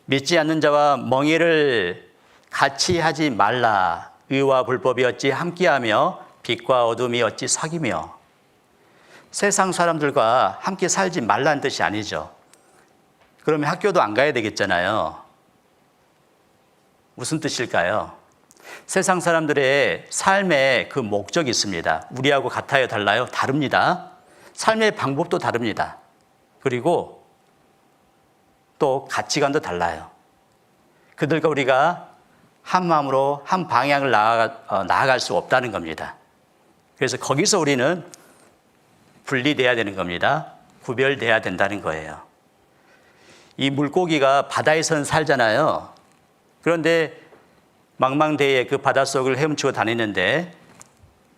믿지 않는 자와 멍에를 같이 하지 말라. 의와 불법이 어찌 함께하며 빛과 어둠이 어찌 사귀며. 세상 사람들과 함께 살지 말라는 뜻이 아니죠. 그러면 학교도 안 가야 되겠잖아요. 무슨 뜻일까요? 세상 사람들의 삶의 그 목적이 있습니다. 우리하고 같아요, 달라요? 다릅니다. 삶의 방법도 다릅니다. 그리고 또 가치관도 달라요. 그들과 우리가 한 마음으로 한 방향을 나아갈 수 없다는 겁니다. 그래서 거기서 우리는 분리돼야 되는 겁니다. 구별돼야 된다는 거예요. 이 물고기가 바다에서는 살잖아요. 그런데 망망대해 그 바닷속을 헤엄치고 다니는데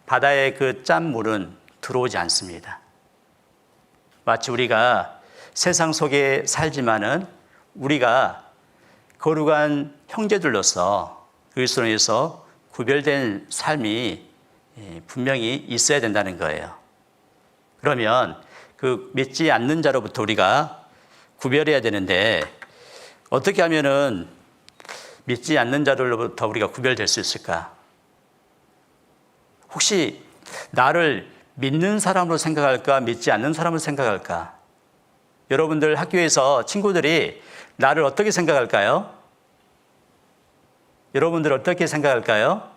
바다의 그 짠물은 들어오지 않습니다. 마치 우리가 세상 속에 살지만은 우리가 거룩한 형제들로서 그리스도인에서 구별된 삶이 분명히 있어야 된다는 거예요. 그러면 그 믿지 않는 자로부터 우리가 구별해야 되는데 어떻게 하면은 믿지 않는 자들로부터 우리가 구별될 수 있을까? 혹시 나를 믿는 사람으로 생각할까? 믿지 않는 사람으로 생각할까? 여러분들 학교에서 친구들이 나를 어떻게 생각할까요? 여러분들 어떻게 생각할까요?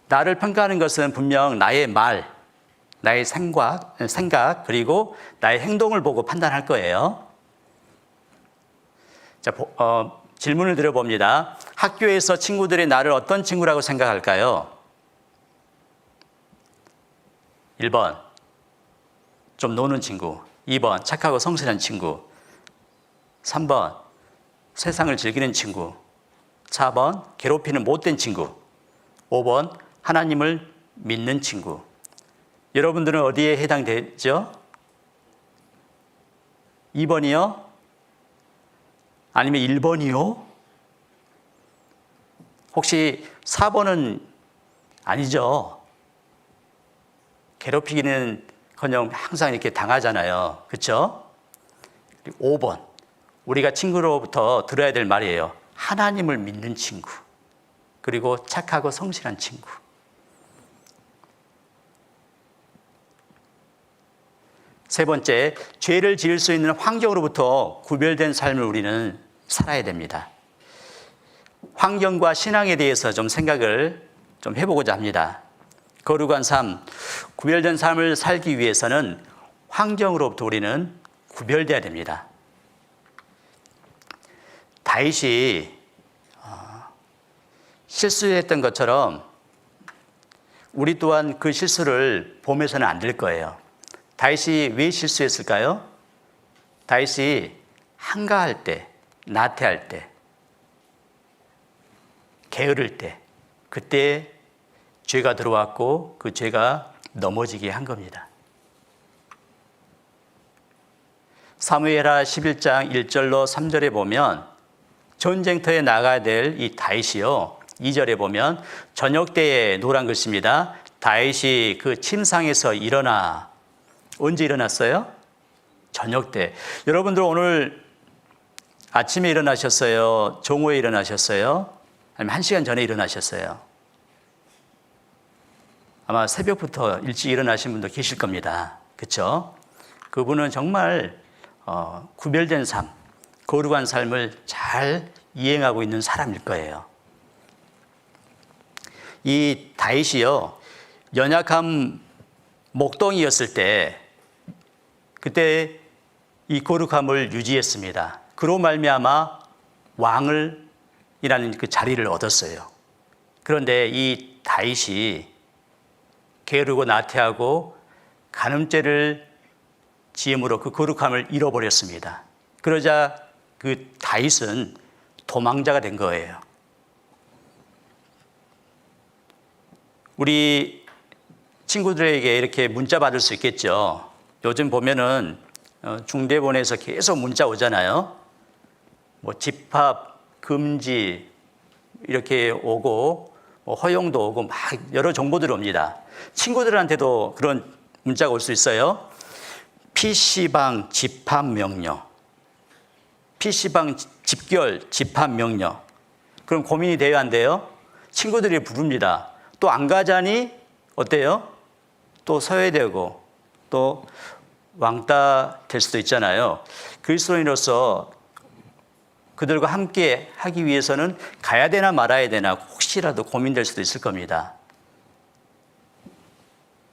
나를 평가하는 것은 분명 나의 말, 나의 생각, 그리고 나의 행동을 보고 판단할 거예요. 자, 질문을 드려봅니다. 학교에서 친구들이 나를 어떤 친구라고 생각할까요? 1번, 좀 노는 친구. 2번, 착하고 성실한 친구. 3번, 세상을 즐기는 친구. 4번, 괴롭히는 못된 친구. 5번, 하나님을 믿는 친구. 여러분들은 어디에 해당되죠? 2번이요? 아니면 1번이요? 혹시 4번은 아니죠? 괴롭히기는커녕 항상 이렇게 당하잖아요. 그렇죠? 5번, 우리가 친구로부터 들어야 될 말이에요. 하나님을 믿는 친구, 그리고 착하고 성실한 친구. 세 번째, 죄를 지을 수 있는 환경으로부터 구별된 삶을 우리는 살아야 됩니다. 환경과 신앙에 대해서 좀 생각을 좀 해보고자 합니다. 거룩한 삶, 구별된 삶을 살기 위해서는 환경으로부터 우리는 구별돼야 됩니다. 다윗이 실수했던 것처럼 우리 또한 그 실수를 보면서는 안 될 거예요. 다윗이 왜 실수했을까요? 다윗이 한가할 때, 나태할 때, 게으를 때, 그때 죄가 들어왔고 그 죄가 넘어지게 한 겁니다. 사무엘하 11장 1절로 3절에 보면 전쟁터에 나가야 될 이 다윗이요, 2절에 보면 저녁 때에 노란 것입니다. 다윗이 그 침상에서 일어나. 언제 일어났어요? 저녁 때. 여러분들 오늘 아침에 일어나셨어요? 정오에 일어나셨어요? 아니면 1시간 전에 일어나셨어요? 아마 새벽부터 일찍 일어나신 분도 계실 겁니다. 그렇죠? 그분은 정말 구별된 삶, 거룩한 삶을 잘 이행하고 있는 사람일 거예요. 이 다윗이요, 연약한 목동이었을 때 그때 이 거룩함을 유지했습니다. 그로 말미암아 왕을이라는 그 자리를 얻었어요. 그런데 이 다윗이 게으르고 나태하고 간음죄를 지음으로 그 거룩함을 잃어버렸습니다. 그러자 그 다윗은 도망자가 된 거예요. 우리 친구들에게 이렇게 문자 받을 수 있겠죠. 요즘 보면은 중대본에서 계속 문자 오잖아요. 뭐 집합 금지 이렇게 오고 허용도 오고 막 여러 정보들이 옵니다. 친구들한테도 그런 문자가 올 수 있어요. PC방 집합 명령, PC방 집결 집합 명령. 그럼 고민이 돼야 안 돼요? 친구들이 부릅니다. 또 안 가자니 어때요? 또 서해되고 또 왕따 될 수도 있잖아요. 그리스도인으로서 그들과 함께 하기 위해서는 가야 되나 말아야 되나 혹시라도 고민될 수도 있을 겁니다.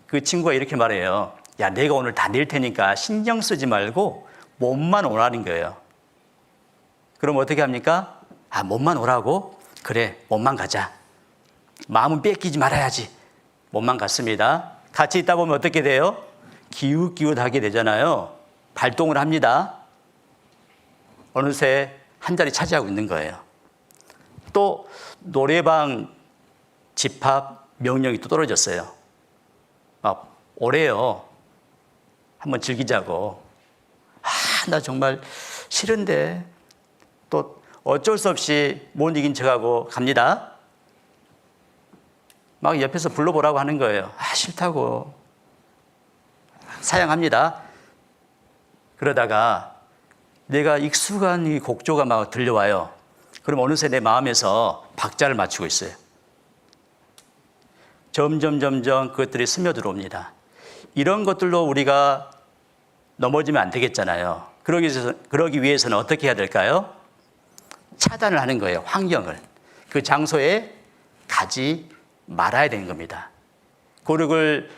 그 친구가 이렇게 말해요. 야, 내가 오늘 다 낼 테니까 신경 쓰지 말고 몸만 오라는 거예요. 그럼 어떻게 합니까? 아, 몸만 오라고? 그래, 몸만 가자. 마음은 뺏기지 말아야지. 몸만 갔습니다. 같이 있다 보면 어떻게 돼요? 기웃기웃하게 되잖아요. 발동을 합니다. 어느새 한 자리 차지하고 있는 거예요. 또 노래방 집합 명령이 또 떨어졌어요. 오래요. 한번 즐기자고. 나 정말 싫은데 또 어쩔 수 없이 못 이긴 척하고 갑니다. 막 옆에서 불러보라고 하는 거예요. 싫다고. 사양합니다. 그러다가 내가 익숙한 이 곡조가 막 들려와요. 그럼 어느새 내 마음에서 박자를 맞추고 있어요. 점점 그것들이 스며들어옵니다. 이런 것들로 우리가 넘어지면 안 되겠잖아요. 그러기 위해서는 어떻게 해야 될까요? 차단을 하는 거예요. 환경을. 그 장소에 가지 말아야 되는 겁니다. 거룩을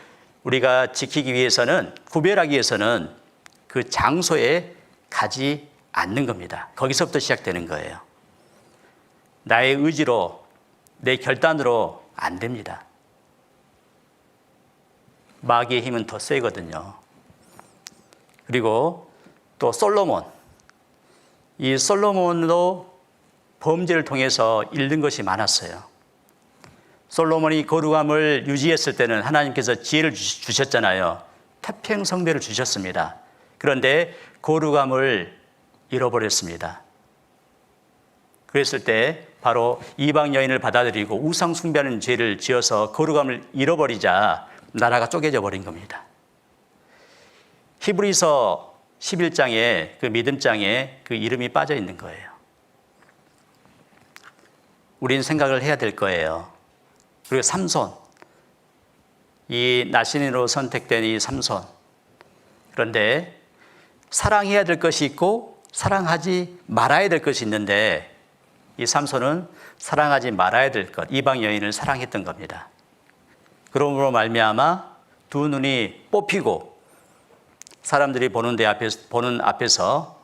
우리가 지키기 위해서는, 구별하기 위해서는 그 장소에 가지 않는 겁니다. 거기서부터 시작되는 거예요. 나의 의지로, 내 결단으로 안 됩니다. 마귀의 힘은 더 세거든요. 그리고 또 솔로몬. 이 솔로몬도 범죄를 통해서 잃는 것이 많았어요. 솔로몬이 거룩함을 유지했을 때는 하나님께서 지혜를 주셨잖아요. 태평성대를 주셨습니다. 그런데 거룩함을 잃어버렸습니다. 그랬을 때 바로 이방 여인을 받아들이고 우상 숭배하는 죄를 지어서 거룩함을 잃어버리자 나라가 쪼개져 버린 겁니다. 히브리서 11장에 그 믿음장에 그 이름이 빠져 있는 거예요. 우리는 생각을 해야 될 거예요. 그리고 삼손, 이 나신인으로 선택된 이 삼손. 그런데 사랑해야 될 것이 있고 사랑하지 말아야 될 것이 있는데 이 삼손은 사랑하지 말아야 될 것, 이방 여인을 사랑했던 겁니다. 그러므로 말미암아 두 눈이 뽑히고 사람들이 보는 앞에서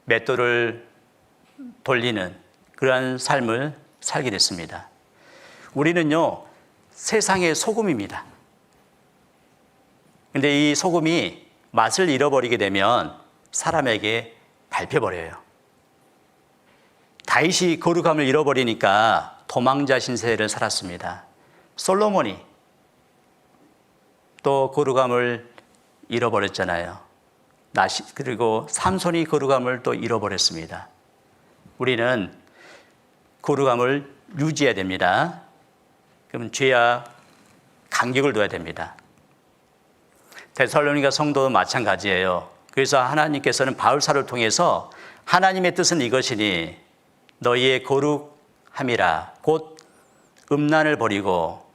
맷돌을 돌리는 그러한 삶을 살게 됐습니다. 우리는요, 세상의 소금입니다. 근데 이 소금이 맛을 잃어버리게 되면 사람에게 밟혀버려요. 다윗이 거룩함을 잃어버리니까 도망자 신세를 살았습니다. 솔로몬이 또 거룩함을 잃어버렸잖아요. 그리고 삼손이 거룩함을 또 잃어버렸습니다. 우리는 거룩함을 유지해야 됩니다. 그럼 죄와 간격을 둬야 됩니다. 데살로니가 성도도 마찬가지예요. 그래서 하나님께서는 바울사를 통해서 하나님의 뜻은 이것이니 너희의 거룩함이라 곧 음란을 버리고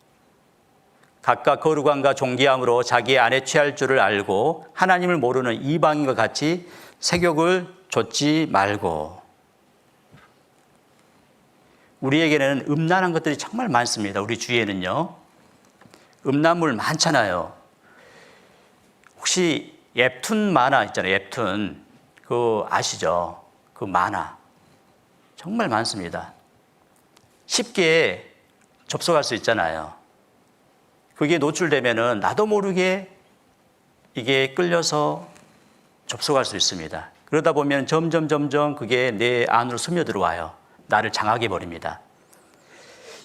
각각 거룩함과 존귀함으로 자기 안에 취할 줄을 알고 하나님을 모르는 이방인과 같이 색욕을 좇지 말고. 우리에게는 음란한 것들이 정말 많습니다. 우리 주위에는요. 음란물 많잖아요. 혹시 웹툰 만화 있잖아요. 웹툰. 그거 아시죠? 그 만화. 정말 많습니다. 쉽게 접속할 수 있잖아요. 그게 노출되면은 나도 모르게 이게 끌려서 접속할 수 있습니다. 그러다 보면 점점 그게 내 안으로 스며들어와요. 나를 장악해 버립니다.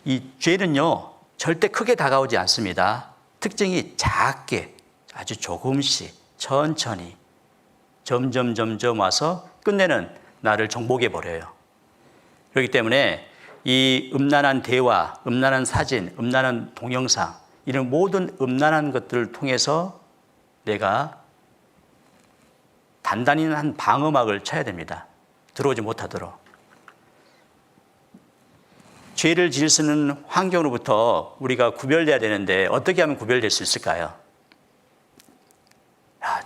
이 죄는요, 절대 크게 다가오지 않습니다. 특징이 작게, 아주 조금씩, 천천히, 점점 와서 끝내는 나를 정복해 버려요. 그렇기 때문에 이 음란한 대화, 음란한 사진, 음란한 동영상, 이런 모든 음란한 것들을 통해서 내가 단단히 한 방어막을 쳐야 됩니다. 들어오지 못하도록. 죄를 지을 수 있는 환경으로부터 우리가 구별돼야 되는데 어떻게 하면 구별될 수 있을까요?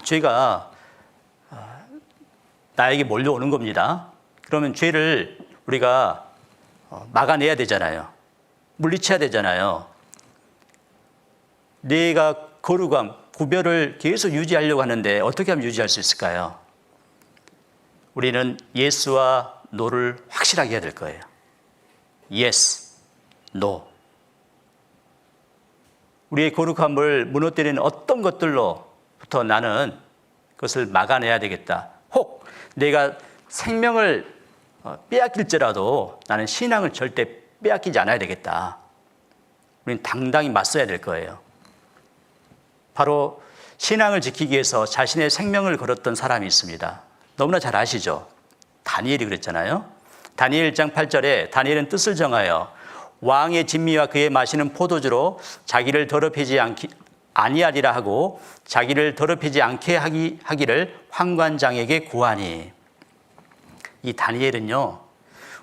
죄가 나에게 몰려오는 겁니다. 그러면 죄를 우리가 막아내야 되잖아요. 물리쳐야 되잖아요. 내가 거룩함, 구별을 계속 유지하려고 하는데 어떻게 하면 유지할 수 있을까요? 우리는 예스와 노를 확실하게 해야 될 거예요. Yes, No. 우리의 거룩함을 무너뜨리는 어떤 것들로부터 나는 그것을 막아내야 되겠다. 혹 내가 생명을 빼앗길지라도 나는 신앙을 절대 빼앗기지 않아야 되겠다. 우리는 당당히 맞서야 될 거예요. 바로 신앙을 지키기 위해서 자신의 생명을 걸었던 사람이 있습니다. 너무나 잘 아시죠? 다니엘이 그랬잖아요. 다니엘 1장 8절에 다니엘은 뜻을 정하여 왕의 진미와 그의 마시는 포도주로 자기를 더럽히지 아니하리라 하고 자기를 더럽히지 않게 하기를 환관장에게 구하니. 이 다니엘은요,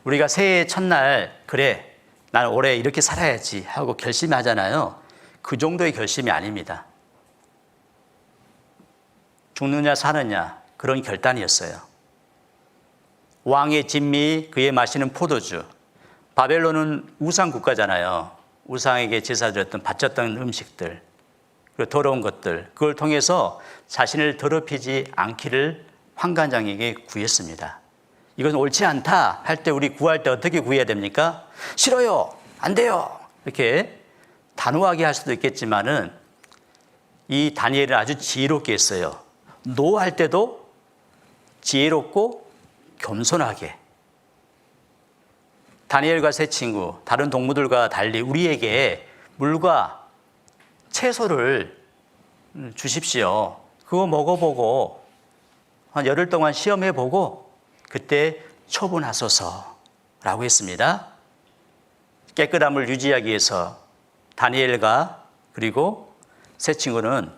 우리가 새해 첫날 그래 나는 올해 이렇게 살아야지 하고 결심하잖아요. 그 정도의 결심이 아닙니다. 죽느냐 사느냐 그런 결단이었어요. 왕의 진미, 그의 마시는 포도주. 바벨론은 우상 국가잖아요. 우상에게 제사드렸던 바쳤던 음식들, 그 더러운 것들, 그걸 통해서 자신을 더럽히지 않기를 환관장에게 구했습니다. 이건 옳지 않다 할 때 우리 구할 때 어떻게 구해야 됩니까? 싫어요, 안 돼요, 이렇게 단호하게 할 수도 있겠지만은 이 다니엘은 아주 지혜롭게 했어요. 노 할 때도 지혜롭고 겸손하게. 다니엘과 세 친구, 다른 동무들과 달리 우리에게 물과 채소를 주십시오. 그거 먹어보고 한 열흘 동안 시험해보고 그때 처분하소서라고 했습니다. 깨끗함을 유지하기 위해서 다니엘과 그리고 세 친구는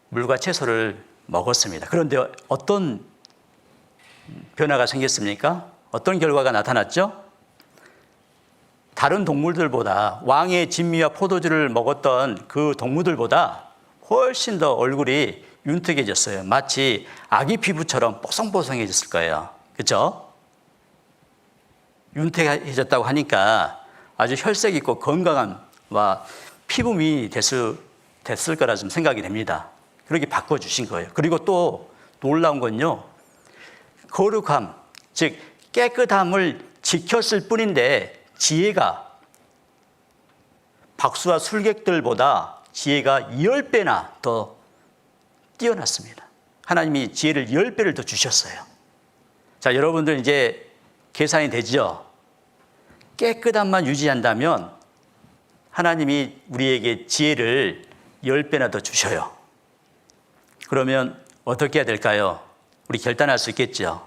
물과 채소를 먹었습니다. 그런데 어떤 변화가 생겼습니까? 어떤 결과가 나타났죠? 다른 동물들보다, 왕의 진미와 포도주를 먹었던 그 동물들보다 훨씬 더 얼굴이 윤택해졌어요. 마치 아기 피부처럼 뽀송뽀송해졌을 거예요. 그렇죠? 윤택해졌다고 하니까 아주 혈색 있고 건강한 피부 미인이 됐을 거라 좀 생각이 됩니다. 그렇게 바꿔주신 거예요. 그리고 또 놀라운 건요, 거룩함, 즉 깨끗함을 지켰을 뿐인데 지혜가 박수와 술객들보다 지혜가 10배나 더 뛰어났습니다. 하나님이 지혜를 10배를 더 주셨어요. 자, 여러분들 이제 계산이 되죠? 깨끗함만 유지한다면 하나님이 우리에게 지혜를 10배나 더 주셔요. 그러면 어떻게 해야 될까요? 우리 결단할 수 있겠죠?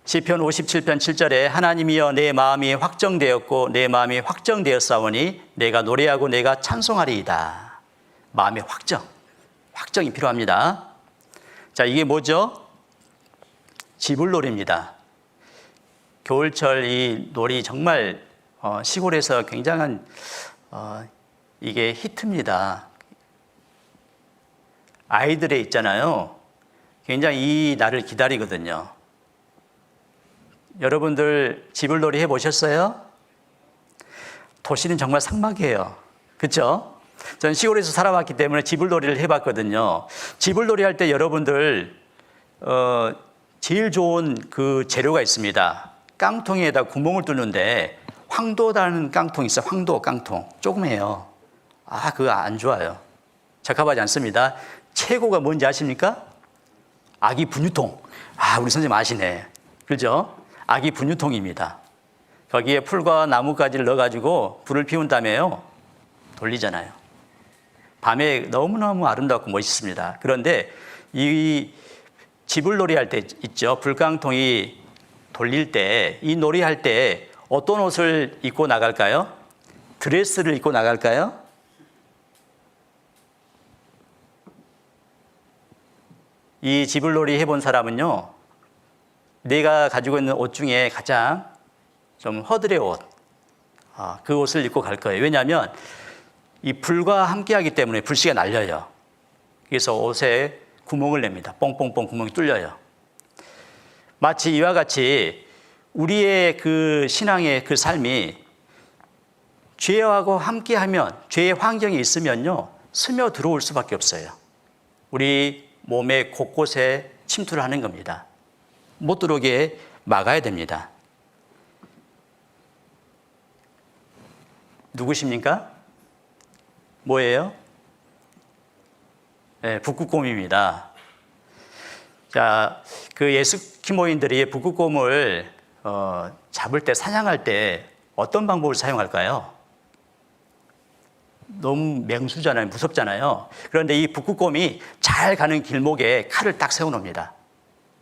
시편 57편 7절에 하나님이여 내 마음이 확정되었고 내 마음이 확정되었사오니 내가 노래하고 내가 찬송하리이다. 마음의 확정이 필요합니다. 자, 이게 뭐죠? 지불놀이입니다. 겨울철 이 놀이 정말 시골에서 굉장한 이게 히트입니다. 아이들의 있잖아요. 굉장히 이 날을 기다리거든요. 여러분들 지불놀이 해보셨어요? 도시는 정말 삭막해요. 그렇죠? 전 시골에서 살아왔기 때문에 지불놀이를 해봤거든요. 지불놀이 할 때 여러분들 제일 좋은 그 재료가 있습니다. 깡통에다 구멍을 뚫는데 황도라는 깡통이 있어요. 황도 깡통. 조그매요. 그거 안 좋아요. 적합하지 않습니다. 최고가 뭔지 아십니까? 아기 분유통. 우리 선생님 아시네. 그죠? 아기 분유통입니다. 거기에 풀과 나뭇가지를 넣어가지고 불을 피운 다음에요. 돌리잖아요. 밤에 너무너무 아름답고 멋있습니다. 그런데 이 지불놀이 할 때 있죠. 불깡통이 돌릴 때, 이 놀이 할 때 어떤 옷을 입고 나갈까요? 드레스를 입고 나갈까요? 이 지불놀이 해본 사람은요, 내가 가지고 있는 옷 중에 가장 좀 허들의 옷, 그 옷을 입고 갈 거예요. 왜냐하면 이 불과 함께 하기 때문에 불씨가 날려요. 그래서 옷에 구멍을 냅니다. 뽕뽕뽕 구멍이 뚫려요. 마치 이와 같이 우리의 그 신앙의 그 삶이 죄하고 함께 하면, 죄의 환경이 있으면요, 스며 들어올 수밖에 없어요. 우리 몸의 곳곳에 침투를 하는 겁니다. 못 들어오게 막아야 됩니다. 누구십니까? 뭐예요? 네, 북극곰입니다. 자, 그 에스키모인들이 북극곰을 잡을 때, 사냥할 때 어떤 방법을 사용할까요? 너무 맹수잖아요. 무섭잖아요. 그런데 이 북극곰이 잘 가는 길목에 칼을 딱 세워놓습니다.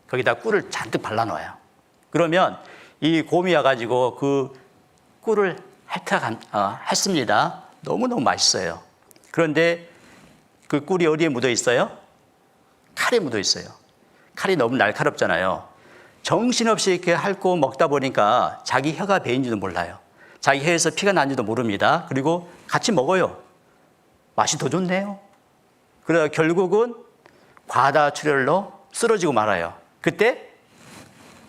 거기다 꿀을 잔뜩 발라놓아요. 그러면 이 곰이 와가지고 그 꿀을 핥습니다. 너무너무 맛있어요. 그런데 그 꿀이 어디에 묻어 있어요? 칼에 묻어 있어요. 칼이 너무 날카롭잖아요. 정신없이 이렇게 핥고 먹다 보니까 자기 혀가 베인지도 몰라요. 자기 혀에서 피가 난지도 모릅니다. 그리고 같이 먹어요. 맛이 더 좋네요. 그러다 결국은 과다출혈로 쓰러지고 말아요. 그때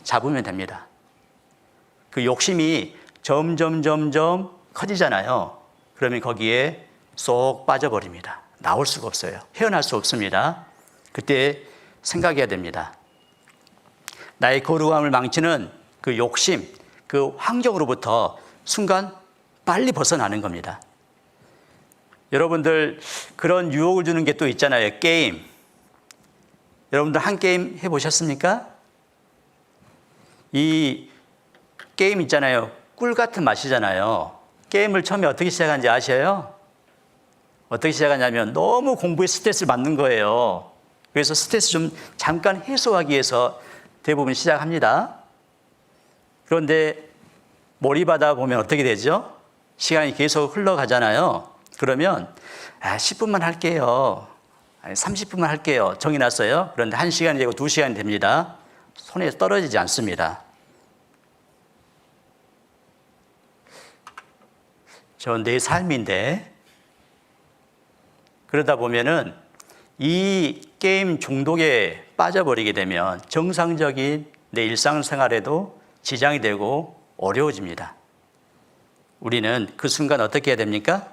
잡으면 됩니다. 그 욕심이 점점 커지잖아요. 그러면 거기에 쏙 빠져버립니다. 나올 수가 없어요. 헤어날 수 없습니다. 그때 생각해야 됩니다. 나의 거룩함을 망치는 그 욕심, 그 환경으로부터 순간 빨리 벗어나는 겁니다. 여러분들 그런 유혹을 주는 게 또 있잖아요. 게임. 여러분들 한 게임 해보셨습니까? 이 게임 있잖아요. 꿀 같은 맛이잖아요. 게임을 처음에 어떻게 시작하는지 아셔요? 어떻게 시작하냐면 너무 공부에 스트레스를 받는 거예요. 그래서 스트레스 좀 잠깐 해소하기 위해서 대부분 시작합니다. 그런데 몰입하다 보면 어떻게 되죠? 시간이 계속 흘러가잖아요. 그러면 10분만 할게요. 30분만 할게요. 정해놨어요. 그런데 1시간이 되고 2시간이 됩니다. 손에 떨어지지 않습니다. 저 내 삶인데 그러다 보면은 이 게임 중독에 빠져버리게 되면 정상적인 내 일상생활에도 지장이 되고 어려워집니다. 우리는 그 순간 어떻게 해야 됩니까?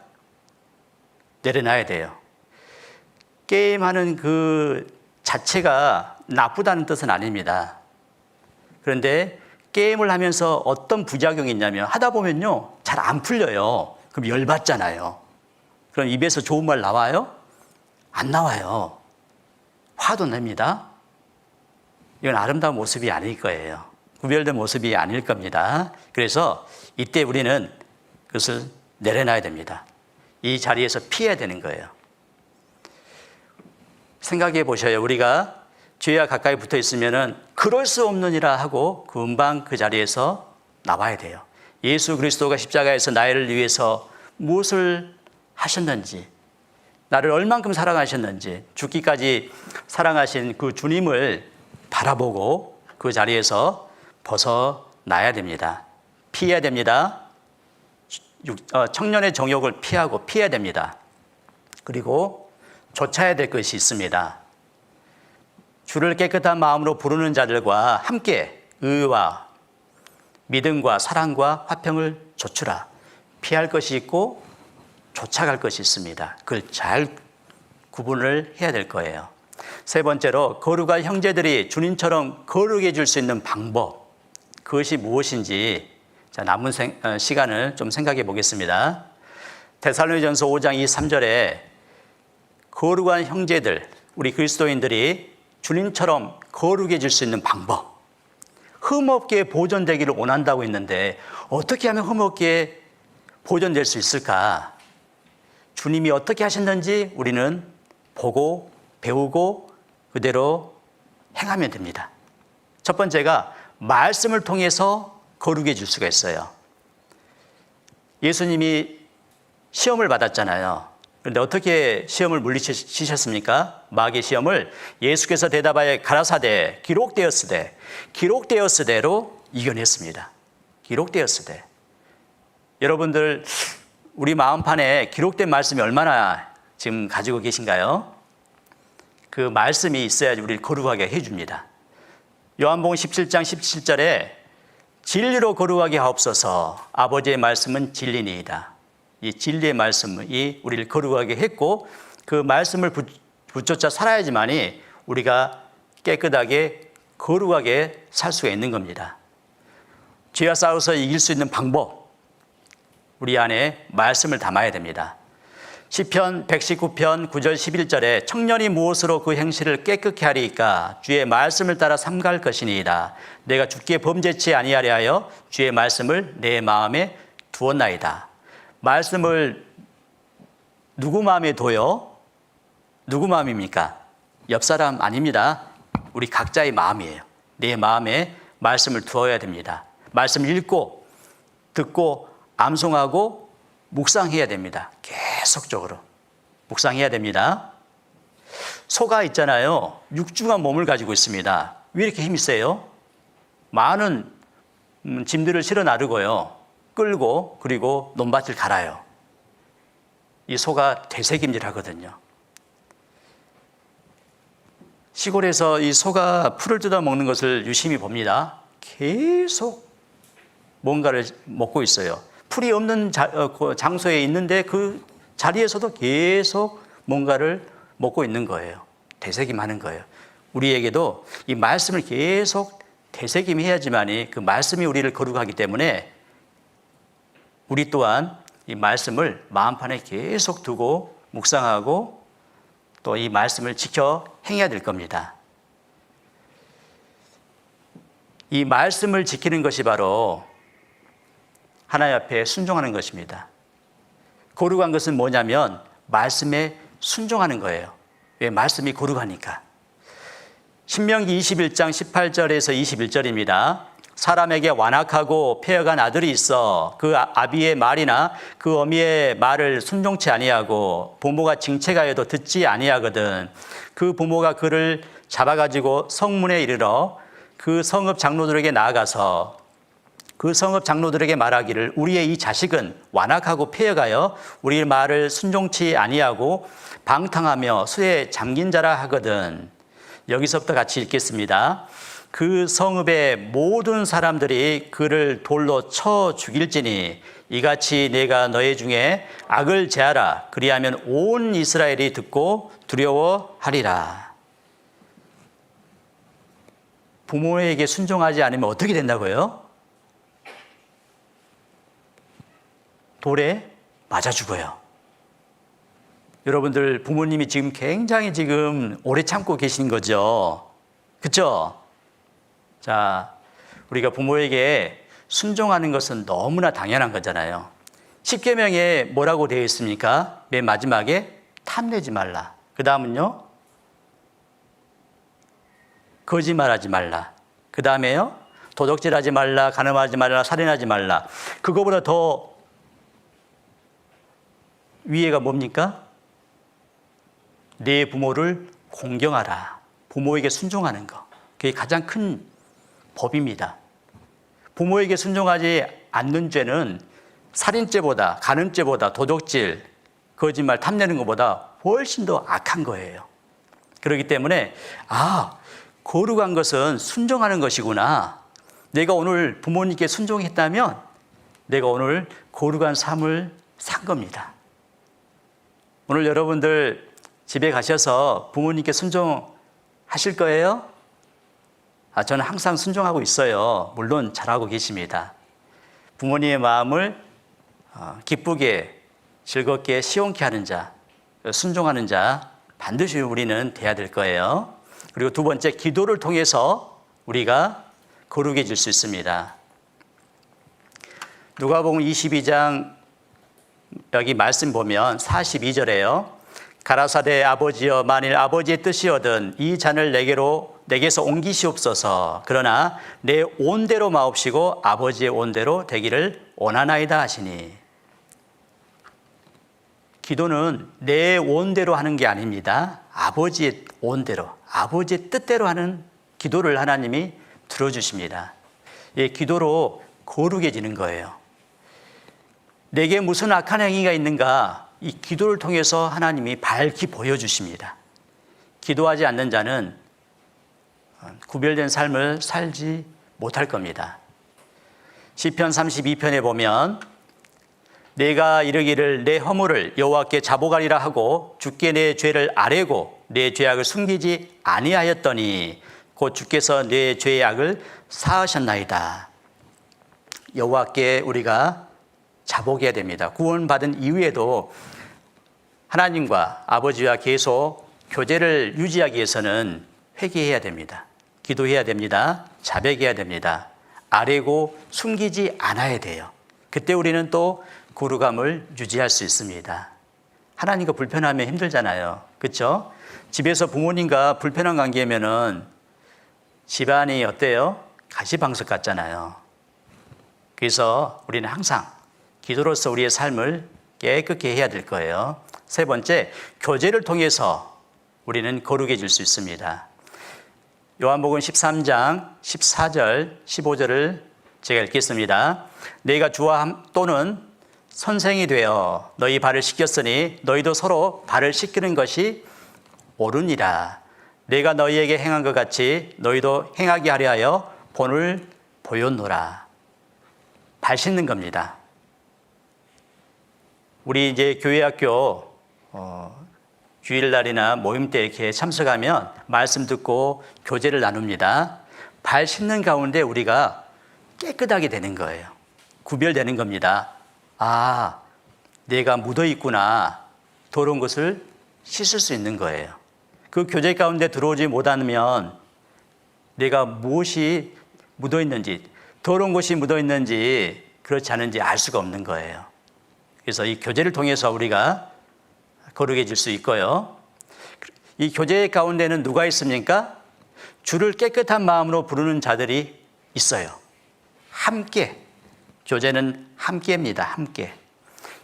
내려놔야 돼요. 게임하는 그 자체가 나쁘다는 뜻은 아닙니다. 그런데 게임을 하면서 어떤 부작용이 있냐면 하다 보면요, 잘 안 풀려요. 그럼 열받잖아요. 그럼 입에서 좋은 말 나와요? 안 나와요. 화도 냅니다. 이건 아름다운 모습이 아닐 거예요. 구별된 모습이 아닐 겁니다. 그래서 이때 우리는 그것을 내려놔야 됩니다. 이 자리에서 피해야 되는 거예요. 생각해 보셔요. 우리가 죄와 가까이 붙어 있으면은 그럴 수 없느니라 하고 금방 그 자리에서 나와야 돼요. 예수 그리스도가 십자가에서 나를 위해서 무엇을 하셨는지, 나를 얼만큼 사랑하셨는지, 죽기까지 사랑하신 그 주님을 바라보고 그 자리에서 벗어나야 됩니다. 피해야 됩니다. 청년의 정욕을 피해야 됩니다. 그리고 좇아야 될 것이 있습니다. 주를 깨끗한 마음으로 부르는 자들과 함께 의와 믿음과 사랑과 화평을 좇으라. 피할 것이 있고 쫓아갈 것이 있습니다. 그걸 잘 구분을 해야 될 거예요. 세 번째로 거룩한 형제들이 주님처럼 거룩해 해줄 수 있는 방법, 그것이 무엇인지 남은 시간을 좀 생각해 보겠습니다. 데살로니전서 5장 23절에 거룩한 형제들, 우리 그리스도인들이 주님처럼 거룩해 해줄 수 있는 방법, 흠없게 보존되기를 원한다고 했는데 어떻게 하면 흠없게 보존될 수 있을까? 주님이 어떻게 하셨는지 우리는 보고 배우고 그대로 행하면 됩니다. 첫 번째가 말씀을 통해서 거룩해 줄 수가 있어요. 예수님이 시험을 받았잖아요. 그런데 어떻게 시험을 물리치셨습니까? 마귀의 시험을 예수께서 대답하여 가라사대 기록되었으대로 이겨냈습니다. 기록되었으되. 여러분들 우리 마음판에 기록된 말씀이 얼마나 지금 가지고 계신가요? 그 말씀이 있어야지 우리를 거룩하게 해줍니다. 요한복음 17장 17절에 진리로 거룩하게 하옵소서, 아버지의 말씀은 진리니이다. 이 진리의 말씀이 우리를 거룩하게 했고 그 말씀을 붙잡아 살아야지만이 우리가 깨끗하게 거룩하게 살 수가 있는 겁니다. 죄와 싸워서 이길 수 있는 방법, 우리 안에 말씀을 담아야 됩니다. 시편 119편 9절 11절에 청년이 무엇으로 그 행실을 깨끗게 하리이까? 주의 말씀을 따라 삼갈 것이니이다. 내가 주께 범죄치 아니하려 하여 주의 말씀을 내 마음에 두었나이다. 말씀을 누구 마음에 둬요? 누구 마음입니까? 옆 사람 아닙니다. 우리 각자의 마음이에요. 내 마음에 말씀을 두어야 됩니다. 말씀을 읽고 듣고 암송하고 묵상해야 됩니다. 계속적으로 묵상해야 됩니다. 소가 있잖아요. 육중한 몸을 가지고 있습니다. 왜 이렇게 힘이 세요? 많은 짐들을 실어 나르고요. 끌고 그리고 논밭을 갈아요. 이 소가 되새김질 하거든요. 시골에서 이 소가 풀을 뜯어 먹는 것을 유심히 봅니다. 계속 뭔가를 먹고 있어요. 풀이 없는 장소에 있는데 그 자리에서도 계속 뭔가를 먹고 있는 거예요. 되새김하는 거예요. 우리에게도 이 말씀을 계속 되새김해야지만이 그 말씀이 우리를 거룩하기 때문에 우리 또한 이 말씀을 마음판에 계속 두고 묵상하고 또 이 말씀을 지켜 행해야 될 겁니다. 이 말씀을 지키는 것이 바로 하나님 앞에 순종하는 것입니다. 거룩한 것은 뭐냐면 말씀에 순종하는 거예요. 왜? 말씀이 거룩하니까. 신명기 21장 18절에서 21절입니다. 사람에게 완악하고 폐역한 아들이 있어 그 아비의 말이나 그 어미의 말을 순종치 아니하고 부모가 징책하여도 듣지 아니하거든. 그 부모가 그를 잡아가지고 성문에 이르러 그 성읍 장로들에게 나아가서 그 성읍 장로들에게 말하기를 우리의 이 자식은 완악하고 폐역하여 우리의 말을 순종치 아니하고 방탕하며 수에 잠긴 자라 하거든. 여기서부터 같이 읽겠습니다. 그 성읍의 모든 사람들이 그를 돌로 쳐 죽일지니 이같이 내가 너희 중에 악을 제하라. 그리하면 온 이스라엘이 듣고 두려워하리라. 부모에게 순종하지 않으면 어떻게 된다고요? 돌에 맞아 죽어요. 여러분들 부모님이 지금 굉장히 오래 참고 계신 거죠. 그렇죠? 자, 우리가 부모에게 순종하는 것은 너무나 당연한 거잖아요. 십계명에 뭐라고 되어 있습니까? 맨 마지막에 탐내지 말라. 그 다음은요? 거짓말하지 말라. 그 다음에요? 도적질하지 말라, 간음하지 말라, 살인하지 말라. 그거보다 더 위에가 뭡니까? 내 부모를 공경하라. 부모에게 순종하는 거. 그게 가장 큰 법입니다. 부모에게 순종하지 않는 죄는 살인죄보다, 간음죄보다, 도적질, 거짓말, 탐내는 것보다 훨씬 더 악한 거예요. 그렇기 때문에 거룩한 것은 순종하는 것이구나. 내가 오늘 부모님께 순종했다면 내가 오늘 거룩한 삶을 산 겁니다. 오늘 여러분들 집에 가셔서 부모님께 순종하실 거예요? 저는 항상 순종하고 있어요. 물론 잘하고 계십니다. 부모님의 마음을 기쁘게, 즐겁게, 시원케 하는 자, 순종하는 자 반드시 우리는 돼야 될 거예요. 그리고 두 번째, 기도를 통해서 우리가 거룩해질 수 있습니다. 누가복음 22장 여기 말씀 보면 42절에요. 가라사대 아버지여, 만일 아버지의 뜻이거든 이 잔을 내게서 옮기시옵소서. 그러나 내 온대로 마옵시고 아버지의 온대로 되기를 원하나이다 하시니. 기도는 내 온대로 하는 게 아닙니다. 아버지의 온대로, 아버지의 뜻대로 하는 기도를 하나님이 들어주십니다. 이 기도로 거룩해지는 거예요. 내게 무슨 악한 행위가 있는가? 이 기도를 통해서 하나님이 밝히 보여주십니다. 기도하지 않는 자는 구별된 삶을 살지 못할 겁니다. 시편 32편에 보면 내가 이르기를 내 허물을 여호와께 자복하리라 하고 주께 내 죄를 아뢰고 내 죄악을 숨기지 아니하였더니 곧 주께서 내 죄악을 사하셨나이다. 여호와께 우리가 자복해야 됩니다. 구원받은 이후에도 하나님과 아버지와 계속 교제를 유지하기 위해서는 회개해야 됩니다. 기도해야 됩니다. 자백해야 됩니다. 아뢰고 숨기지 않아야 돼요. 그때 우리는 또 거룩함을 유지할 수 있습니다. 하나님과 불편하면 힘들잖아요. 그렇죠? 집에서 부모님과 불편한 관계면은 집안이 어때요? 가시방석 같잖아요. 그래서 우리는 항상 기도로서 우리의 삶을 깨끗게 해야 될 거예요. 세 번째, 교제를 통해서 우리는 거룩해질 수 있습니다. 요한복음 13장 14절 15절을 제가 읽겠습니다. 너희가 주와 또는 선생이 되어 너희 발을 씻겼으니 너희도 서로 발을 씻기는 것이 옳으니라. 내가 너희에게 행한 것 같이 너희도 행하게 하려 하여 본을 보였노라. 발 씻는 겁니다. 우리 이제 교회학교 주일날이나 모임 때 이렇게 참석하면 말씀 듣고 교제를 나눕니다. 발 씻는 가운데 우리가 깨끗하게 되는 거예요. 구별되는 겁니다. 내가 묻어 있구나. 더러운 것을 씻을 수 있는 거예요. 그 교제 가운데 들어오지 못하면 내가 무엇이 묻어 있는지, 더러운 것이 묻어 있는지 그렇지 않은지 알 수가 없는 거예요. 그래서 이 교제를 통해서 우리가 거룩해질 수 있고요. 이 교제 가운데는 누가 있습니까? 주를 깨끗한 마음으로 부르는 자들이 있어요. 함께. 교제는 함께입니다. 함께.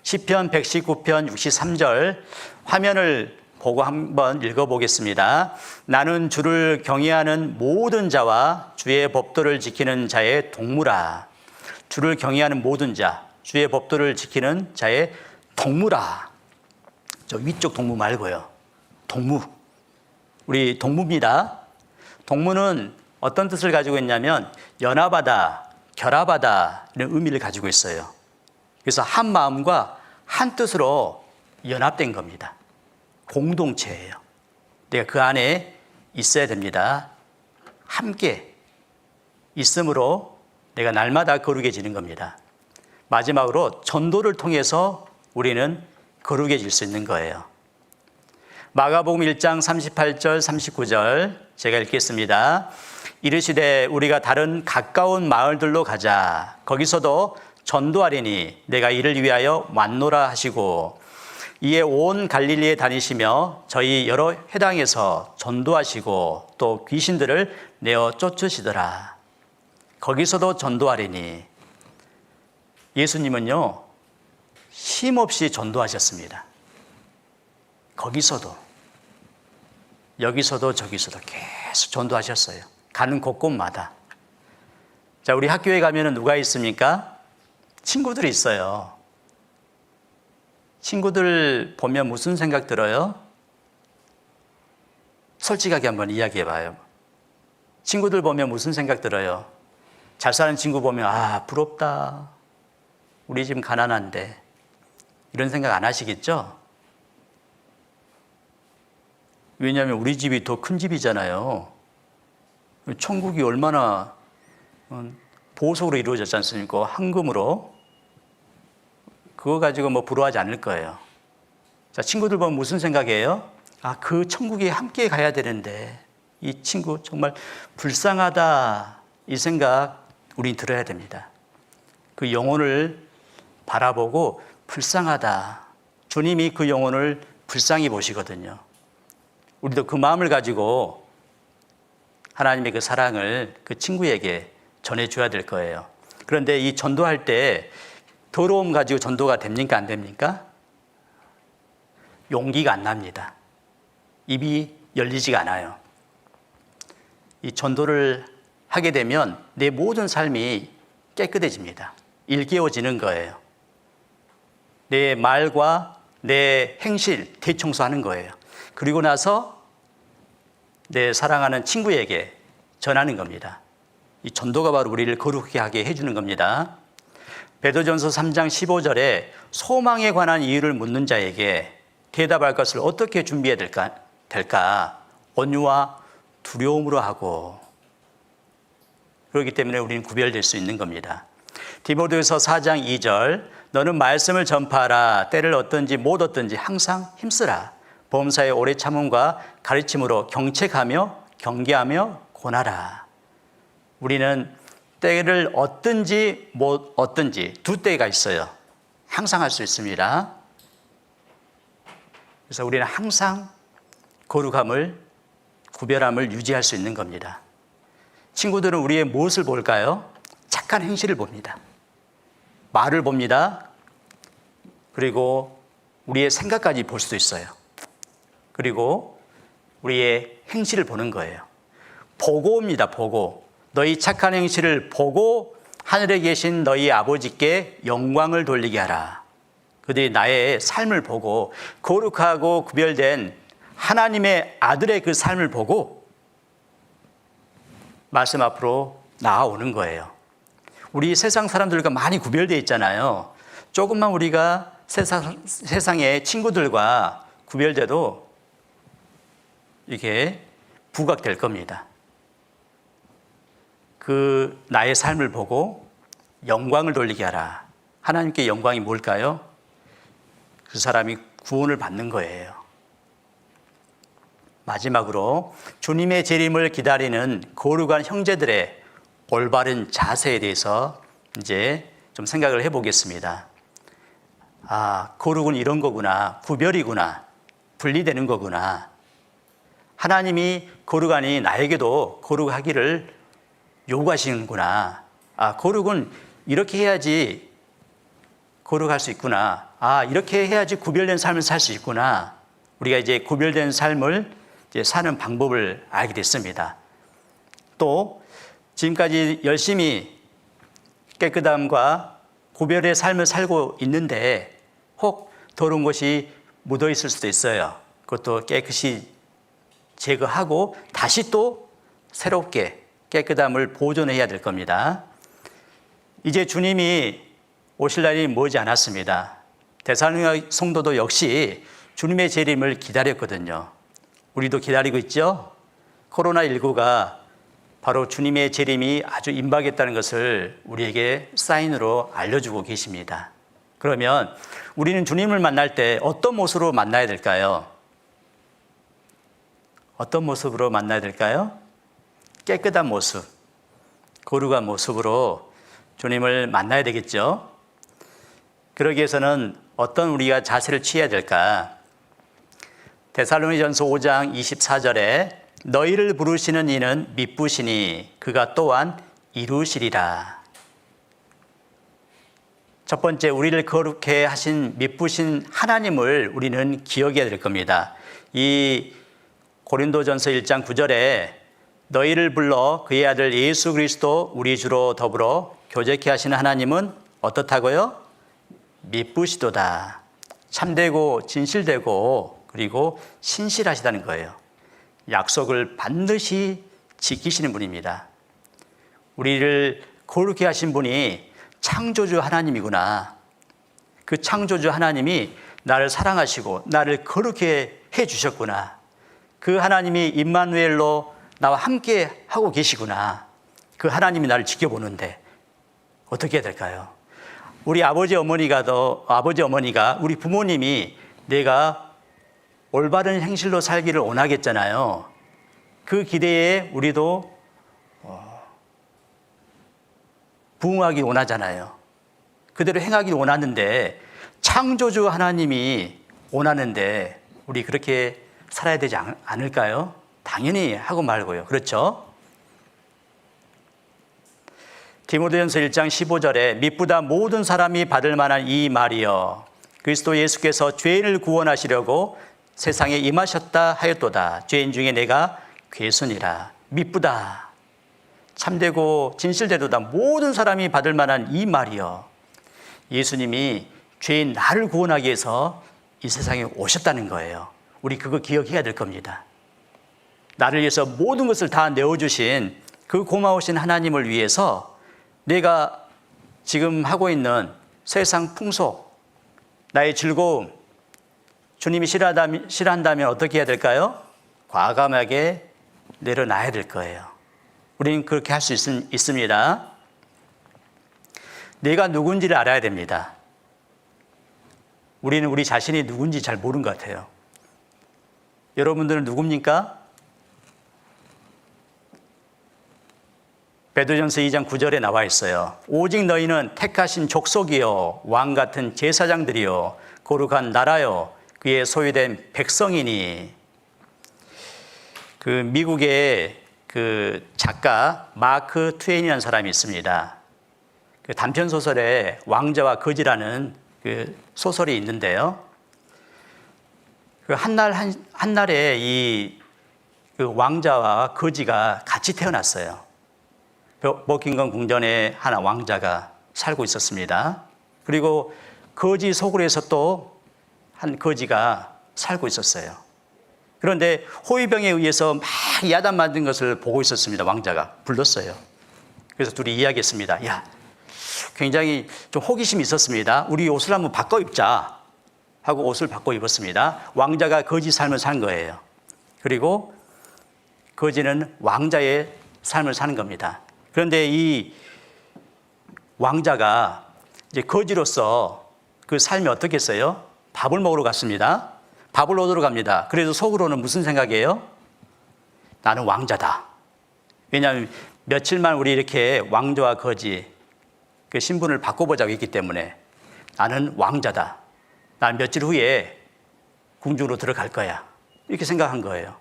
시편 119편 63절 화면을 보고 한번 읽어보겠습니다. 나는 주를 경외하는 모든 자와 주의 법도를 지키는 자의 동무라. 주를 경외하는 모든 자, 주의 법도를 지키는 자의 동무라. 저 위쪽 동무 말고요. 동무. 우리 동무입니다. 동무는 어떤 뜻을 가지고 있냐면 연합하다, 결합하다 이런 의미를 가지고 있어요. 그래서 한 마음과 한 뜻으로 연합된 겁니다. 공동체예요. 내가 그 안에 있어야 됩니다. 함께 있으므로 내가 날마다 거룩해지는 겁니다. 마지막으로 전도를 통해서 우리는 거룩해질 수 있는 거예요. 마가복음 1장 38절 39절 제가 읽겠습니다. 이르시되 우리가 다른 가까운 마을들로 가자. 거기서도 전도하리니 내가 이를 위하여 왔노라 하시고 이에 온 갈릴리에 다니시며 저희 여러 회당에서 전도하시고 또 귀신들을 내어 쫓으시더라. 거기서도 전도하리니 예수님은요 쉼없이 전도하셨습니다. 거기서도 여기서도 저기서도 계속 전도하셨어요. 가는 곳곳마다. 자, 우리 학교에 가면은 누가 있습니까? 친구들이 있어요. 친구들 보면 무슨 생각 들어요? 솔직하게 한번 이야기해 봐요. 친구들 보면 무슨 생각 들어요? 잘 사는 친구 보면 아, 부럽다. 우리 집 가난한데. 이런 생각 안 하시겠죠? 왜냐하면 우리 집이 더 큰 집이잖아요. 천국이 얼마나 보석으로 이루어졌지 않습니까? 황금으로. 그거 가지고 뭐 부러워하지 않을 거예요. 자, 친구들 보면 무슨 생각이에요? 아, 그 천국에 함께 가야 되는데 이 친구 정말 불쌍하다. 이 생각 우리 들어야 됩니다. 그 영혼을 바라보고 불쌍하다. 주님이 그 영혼을 불쌍히 보시거든요. 우리도 그 마음을 가지고 하나님의 그 사랑을 그 친구에게 전해줘야 될 거예요. 그런데 이 전도할 때 더러움 가지고 전도가 됩니까? 안 됩니까? 용기가 안 납니다. 입이 열리지가 않아요. 이 전도를 하게 되면 내 모든 삶이 깨끗해집니다. 일깨워지는 거예요. 내 말과 내 행실 대청소하는 거예요. 그리고 나서 내 사랑하는 친구에게 전하는 겁니다. 이 전도가 바로 우리를 거룩하게 하게 해주는 겁니다. 베드로전서 3장 15절에 소망에 관한 이유를 묻는 자에게 대답할 것을 어떻게 준비해야 될까? 온유와 두려움으로 하고. 그렇기 때문에 우리는 구별될 수 있는 겁니다. 디모데후서 4장 2절 너는 말씀을 전파하라. 때를 얻든지 못 얻든지 항상 힘쓰라. 범사의 오래 참음과 가르침으로 경책하며 경계하며 권하라. 우리는 때를 얻든지 못 얻든지 두 때가 있어요. 항상 할 수 있습니다. 그래서 우리는 항상 거룩함을, 구별함을 유지할 수 있는 겁니다. 친구들은 우리의 무엇을 볼까요? 착한 행실을 봅니다. 말을 봅니다. 그리고 우리의 생각까지 볼 수도 있어요. 그리고 우리의 행실을 보는 거예요. 보고입니다. 보고. 너희 착한 행실을 보고 하늘에 계신 너희 아버지께 영광을 돌리게 하라. 그들이 나의 삶을 보고 거룩하고 구별된 하나님의 아들의 그 삶을 보고 말씀 앞으로 나아오는 거예요. 우리 세상 사람들과 많이 구별되어 있잖아요. 조금만 우리가 세상의 친구들과 구별돼도 이게 부각될 겁니다. 그 나의 삶을 보고 영광을 돌리게 하라. 하나님께 영광이 뭘까요? 그 사람이 구원을 받는 거예요. 마지막으로 주님의 재림을 기다리는 거룩한 형제들의 올바른 자세에 대해서 이제 좀 생각을 해보겠습니다. 아, 거룩은 이런 거구나. 구별이구나. 분리되는 거구나. 하나님이 거룩하니 나에게도 거룩하기를 요구하시는구나. 아, 거룩은 이렇게 해야지 거룩할 수 있구나. 아, 이렇게 해야지 구별된 삶을 살 수 있구나. 우리가 이제 구별된 삶을 이제 사는 방법을 알게 됐습니다. 또 지금까지 열심히 깨끗함과 구별의 삶을 살고 있는데 혹 더러운 것이 묻어 있을 수도 있어요. 그것도 깨끗이 제거하고 다시 또 새롭게 깨끗함을 보존해야 될 겁니다. 이제 주님이 오실 날이 머지 않았습니다. 데살로니가 성도도 역시 주님의 재림을 기다렸거든요. 우리도 기다리고 있죠? 코로나19가 바로 주님의 재림이 아주 임박했다는 것을 우리에게 사인으로 알려주고 계십니다. 그러면 우리는 주님을 만날 때 어떤 모습으로 만나야 될까요? 어떤 모습으로 만나야 될까요? 깨끗한 모습, 거룩한 모습으로 주님을 만나야 되겠죠. 그러기 위해서는 어떤 우리가 자세를 취해야 될까? 데살로니전서 5장 24절에 너희를 부르시는 이는 미쁘시니 그가 또한 이루시리라. 첫 번째, 우리를 거룩해 하신 미쁘신 하나님을 우리는 기억해야 될 겁니다. 이 고린도전서 1장 9절에 너희를 불러 그의 아들 예수 그리스도 우리 주로 더불어 교제케 하시는 하나님은 어떻다고요? 미쁘시도다. 참되고 진실되고 그리고 신실하시다는 거예요. 약속을 반드시 지키시는 분입니다. 우리를 거룩해 하신 분이 창조주 하나님이구나. 그 창조주 하나님이 나를 사랑하시고 나를 거룩해 해 주셨구나. 그 하나님이 임마누엘로 나와 함께 하고 계시구나. 그 하나님이 나를 지켜보는데 어떻게 해야 될까요? 우리 아버지 어머니가 우리 부모님이 내가 올바른 행실로 살기를 원하겠잖아요. 그 기대에 우리도 부응하기 원하잖아요. 그대로 행하기 원하는데 창조주 하나님이 원하는데 우리 그렇게 살아야 되지 않을까요? 당연히 하고 말고요. 그렇죠? 디모데전서 1장 15절에 미쁘다 모든 사람이 받을 만한 이 말이여 그리스도 예수께서 죄인을 구원하시려고 세상에 임하셨다 하였도다. 죄인 중에 내가 괴순이라. 미쁘다. 참되고 진실되도다. 모든 사람이 받을 만한 이 말이여. 예수님이 죄인 나를 구원하기 위해서 이 세상에 오셨다는 거예요. 우리 그거 기억해야 될 겁니다. 나를 위해서 모든 것을 다 내어주신 그 고마우신 하나님을 위해서 내가 지금 하고 있는 세상 풍속, 나의 즐거움, 주님이 싫어한다면 어떻게 해야 될까요? 과감하게 내려놔야 될 거예요. 우리는 그렇게 할 수 있습니다. 내가 누군지를 알아야 됩니다. 우리는 우리 자신이 누군지 잘 모르는 것 같아요. 여러분들은 누굽니까? 베드로전서 2장 9절에 나와 있어요. 오직 너희는 택하신 족속이요 왕 같은 제사장들이요 거룩한 나라요 그의 소유된 백성이니. 그 미국의 그 작가 마크 트웨인이라는 사람이 있습니다. 그 단편 소설에 왕자와 거지라는 그 소설이 있는데요. 그 한날에 이 그 왕자와 거지가 같이 태어났어요. 버킹엄 궁전에 하나 왕자가 살고 있었습니다. 그리고 거지 소굴에서 또 한 거지가 살고 있었어요. 그런데 호위병에 의해서 막 야단 맞은 것을 보고 있었습니다. 왕자가 불렀어요. 그래서 둘이 이야기했습니다. 야, 굉장히 좀 호기심이 있었습니다. 우리 옷을 한번 바꿔 입자 하고 옷을 바꿔 입었습니다. 왕자가 거지 삶을 산 거예요. 그리고 거지는 왕자의 삶을 사는 겁니다. 그런데 이 왕자가 이제 거지로서 그 삶이 어떻겠어요? 밥을 먹으러 갔습니다. 밥을 얻으러 갑니다. 그래서 속으로는 무슨 생각이에요? 나는 왕자다. 왜냐하면 며칠만 우리 이렇게 왕자와 거지 그 신분을 바꿔보자고 했기 때문에 나는 왕자다. 난 며칠 후에 궁중으로 들어갈 거야. 이렇게 생각한 거예요.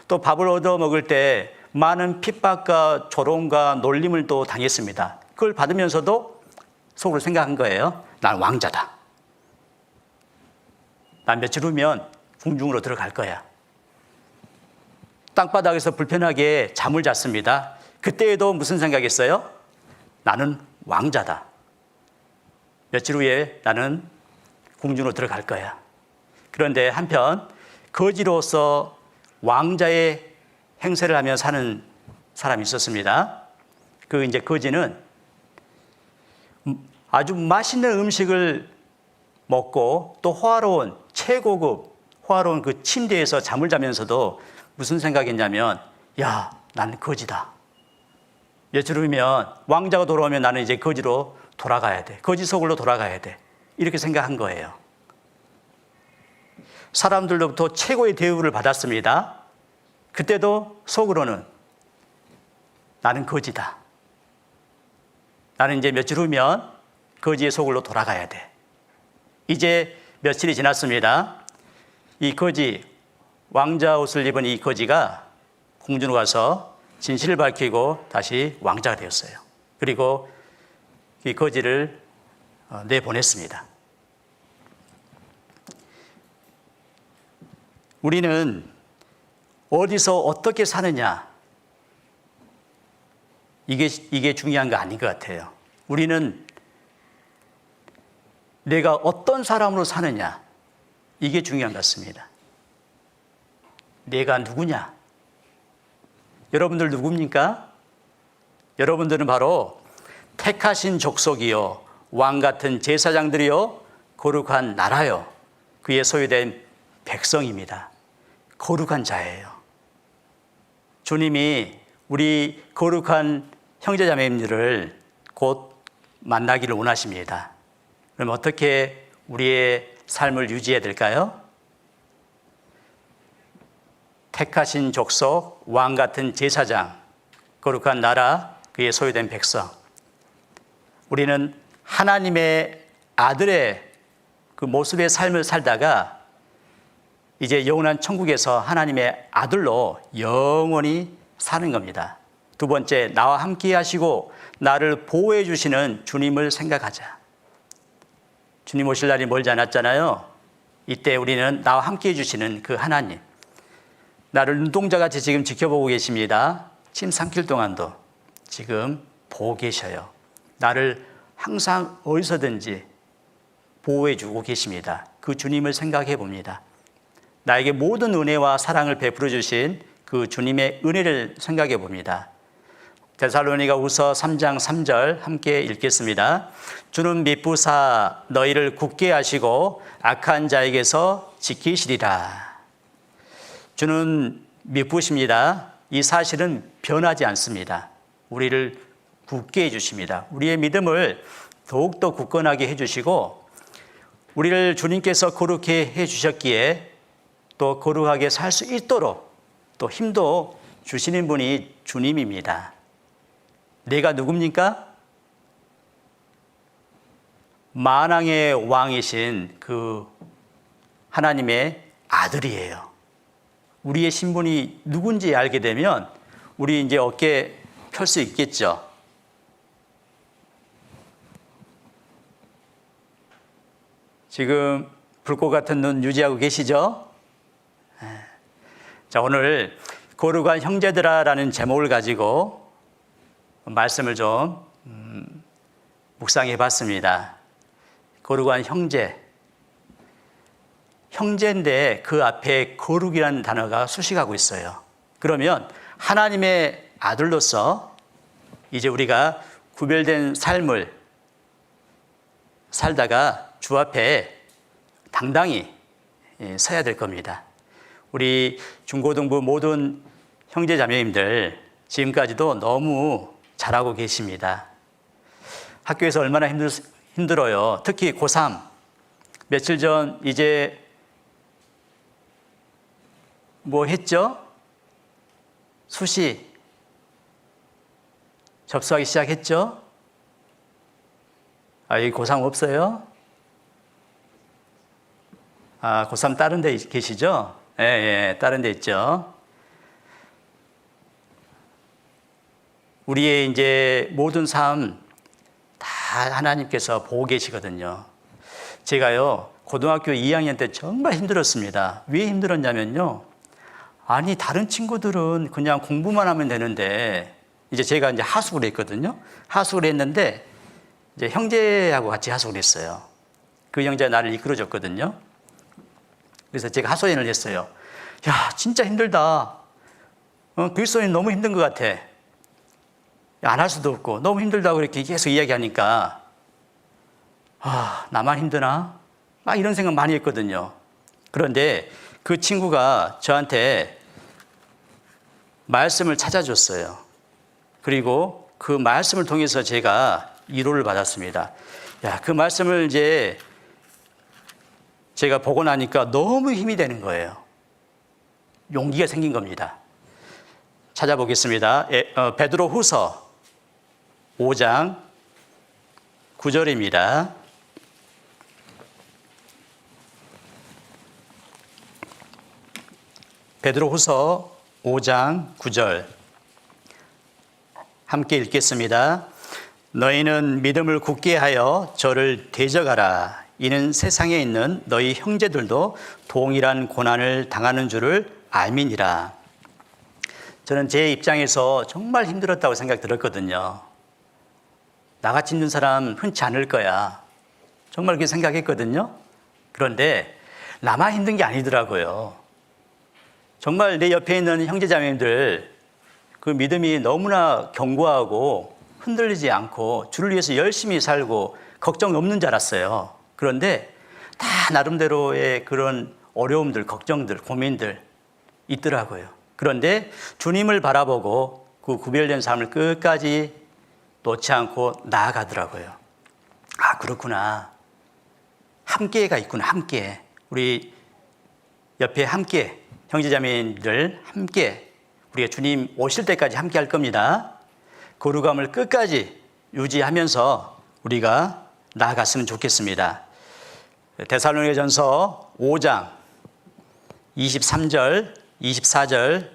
또 밥을 얻어 먹을 때 많은 핍박과 조롱과 놀림을 또 당했습니다. 그걸 받으면서도 속으로 생각한 거예요. 난 왕자다. 난 며칠 후면 궁중으로 들어갈 거야. 땅바닥에서 불편하게 잠을 잤습니다. 그때에도 무슨 생각했어요? 나는 왕자다. 며칠 후에 나는 궁중으로 들어갈 거야. 그런데 한편 거지로서 왕자의 행세를 하며 사는 사람이 있었습니다. 그 이제 거지는 아주 맛있는 음식을 먹고 또 호화로운 최고급 호화로운 그 침대에서 잠을 자면서도 무슨 생각했냐면 야, 나는 거지다. 며칠 후면 왕자가 돌아오면 나는 이제 거지로 돌아가야 돼. 거지 속으로 돌아가야 돼. 이렇게 생각한 거예요. 사람들로부터 최고의 대우를 받았습니다. 그때도 속으로는 나는 거지다. 나는 이제 며칠 후면 거지의 속으로 돌아가야 돼. 이제 며칠이 지났습니다. 이 거지, 왕자 옷을 입은 이 거지가 궁전으로 가서 진실을 밝히고 다시 왕자가 되었어요. 그리고 이 거지를 내보냈습니다. 우리는 어디서 어떻게 사느냐, 이게 중요한 거 아닌 것 같아요. 우리는 내가 어떤 사람으로 사느냐, 이게 중요한 것 같습니다. 내가 누구냐? 여러분들 누굽니까? 여러분들은 바로 택하신 족속이요, 왕 같은 제사장들이요, 거룩한 나라요, 그의 소유된 백성입니다. 거룩한 자예요. 주님이 우리 거룩한 형제자매님들을 곧 만나기를 원하십니다. 그럼 어떻게 우리의 삶을 유지해야 될까요? 택하신 족속, 왕 같은 제사장, 거룩한 나라, 그의 소유된 백성. 우리는 하나님의 아들의 그 모습의 삶을 살다가 이제 영원한 천국에서 하나님의 아들로 영원히 사는 겁니다. 두 번째, 나와 함께 하시고 나를 보호해 주시는 주님을 생각하자. 주님 오실 날이 멀지 않았잖아요. 이때 우리는 나와 함께 해주시는 그 하나님, 나를 눈동자같이 지금 지켜보고 계십니다. 침 삼킬 동안도 지금 보고 계셔요. 나를 항상 어디서든지 보호해 주고 계십니다. 그 주님을 생각해 봅니다. 나에게 모든 은혜와 사랑을 베풀어 주신 그 주님의 은혜를 생각해 봅니다. 데살로니가후서 3장 3절 함께 읽겠습니다. 주는 미쁘사 너희를 굳게 하시고 악한 자에게서 지키시리라. 주는 미쁘십니다. 이 사실은 변하지 않습니다. 우리를 굳게 해주십니다. 우리의 믿음을 더욱더 굳건하게 해주시고 우리를 주님께서 거룩해 해주셨기에 또 거룩하게 살 수 있도록 또 힘도 주시는 분이 주님입니다. 내가 누굽니까? 만왕의 왕이신 그 하나님의 아들이에요. 우리의 신분이 누군지 알게 되면 우리 이제 어깨 펼 수 있겠죠. 지금 불꽃 같은 눈 유지하고 계시죠? 자, 오늘 거룩한 형제들아라는 제목을 가지고 말씀을 좀 묵상해 봤습니다. 거룩한 형제. 형제인데 그 앞에 거룩이라는 단어가 수식하고 있어요. 그러면 하나님의 아들로서 이제 우리가 구별된 삶을 살다가 주 앞에 당당히 서야 될 겁니다. 우리 중고등부 모든 형제 자매님들 지금까지도 너무 잘하고 계십니다. 학교에서 얼마나 힘들어요. 특히 고3 며칠 전 이제 뭐 했죠? 수시 접수하기 시작했죠? 여기 고3 없어요? 고3 다른 데 계시죠? 예, 다른 데 있죠. 우리의 이제 모든 삶 다 하나님께서 보고 계시거든요. 제가요, 고등학교 2학년 때 정말 힘들었습니다. 왜 힘들었냐면요. 아니, 다른 친구들은 그냥 공부만 하면 되는데, 이제 제가 이제 하숙을 했거든요. 하숙을 했는데, 이제 형제하고 같이 하숙을 했어요. 그 형제가 나를 이끌어줬거든요. 그래서 제가 하소연을 했어요. 야, 진짜 힘들다. 그리스도인 너무 힘든 것 같아. 안 할 수도 없고 너무 힘들다고 이렇게 계속 이야기하니까 나만 힘드나? 이런 생각 많이 했거든요. 그런데 그 친구가 저한테 말씀을 찾아줬어요. 그리고 그 말씀을 통해서 제가 위로를 받았습니다. 야, 그 말씀을 이제 제가 보고 나니까 너무 힘이 되는 거예요. 용기가 생긴 겁니다. 찾아보겠습니다. 베드로 후서 5장 9절입니다. 베드로 후서 5장 9절. 함께 읽겠습니다. 너희는 믿음을 굳게 하여 저를 대적하라. 이는 세상에 있는 너희 형제들도 동일한 고난을 당하는 줄을 알미니라. 저는 제 입장에서 정말 힘들었다고 생각 들었거든요. 나같이 힘든 사람 흔치 않을 거야. 정말 그렇게 생각했거든요. 그런데 나만 힘든 게 아니더라고요. 정말 내 옆에 있는 형제자매님들 그 믿음이 너무나 견고하고 흔들리지 않고 주를 위해서 열심히 살고 걱정 없는 줄 알았어요. 그런데 다 나름대로의 그런 어려움들, 걱정들, 고민들 있더라고요. 그런데 주님을 바라보고 그 구별된 삶을 끝까지 놓지 않고 나아가더라고요. 아, 그렇구나. 함께가 있구나, 함께. 우리 옆에 함께, 형제자매님들 함께, 우리가 주님 오실 때까지 함께 할 겁니다. 거룩함을 끝까지 유지하면서 우리가 나아갔으면 좋겠습니다. 데살로니가전서 5장 23절, 24절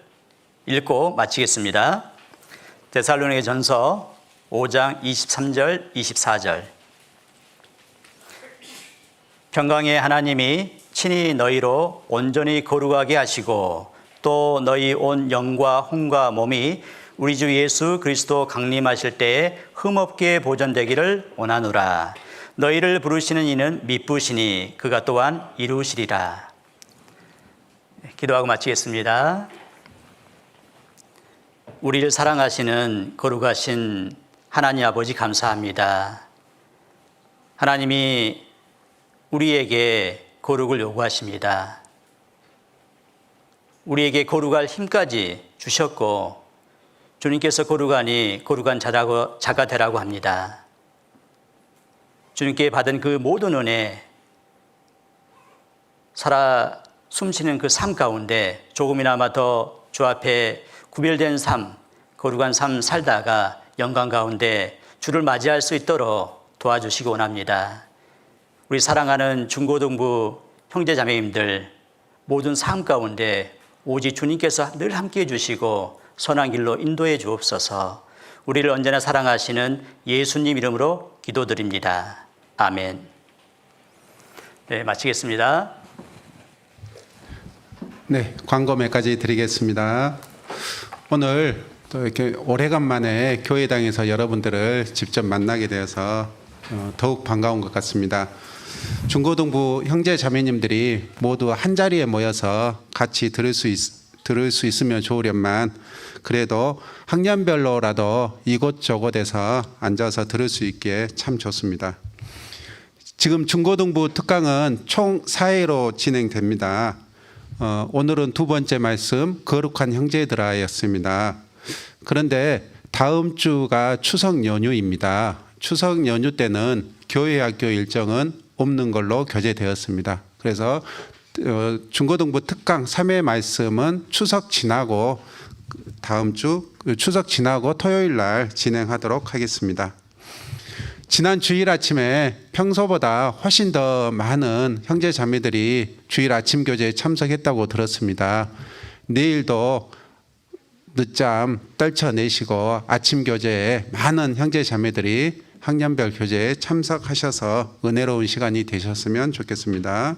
읽고 마치겠습니다. 데살로니가전서 5장 23절, 24절. 평강의 하나님이 친히 너희로 온전히 거룩하게 하시고 또 너희 온 영과 혼과 몸이 우리 주 예수 그리스도 강림하실 때에 흠없게 보존되기를 원하노라. 너희를 부르시는 이는 미쁘시니 그가 또한 이루시리라. 기도하고 마치겠습니다. 우리를 사랑하시는 거룩하신 하나님 아버지 감사합니다. 하나님이 우리에게 거룩을 요구하십니다. 우리에게 거룩할 힘까지 주셨고 주님께서 거룩하니 거룩한 자가 되라고 합니다. 주님께 받은 그 모든 은혜, 살아 숨쉬는 그 삶 가운데 조금이나마 더 주 앞에 구별된 삶, 거룩한 삶 살다가 영광 가운데 주를 맞이할 수 있도록 도와주시기 원합니다. 우리 사랑하는 중고등부 형제자매님들 모든 삶 가운데 오직 주님께서 늘 함께해 주시고 선한 길로 인도해 주옵소서. 우리를 언제나 사랑하시는 예수님 이름으로 기도드립니다. 아멘. 네, 마치겠습니다. 네, 광고 몇 가지 드리겠습니다. 오늘 또 이렇게 오래간만에 교회당에서 여러분들을 직접 만나게 되어서 더욱 반가운 것 같습니다. 중고등부 형제 자매님들이 모두 한 자리에 모여서 같이 들을 수 있으면 좋으련만 그래도 학년별로라도 이곳저곳에서 앉아서 들을 수 있게 참 좋습니다. 지금 중고등부 특강은 총 4회로 진행됩니다. 오늘은 두 번째 말씀 거룩한 형제들아였습니다. 그런데 다음 주가 추석 연휴입니다. 추석 연휴 때는 교회 학교 일정은 없는 걸로 교제되었습니다. 그래서 중고등부 특강 3회 말씀은 추석 지나고 다음 주 추석 지나고 토요일 날 진행하도록 하겠습니다. 지난 주일 아침에 평소보다 훨씬 더 많은 형제 자매들이 주일 아침 교제에 참석했다고 들었습니다. 내일도 늦잠 떨쳐내시고 아침 교제에 많은 형제 자매들이 학년별 교제에 참석하셔서 은혜로운 시간이 되셨으면 좋겠습니다.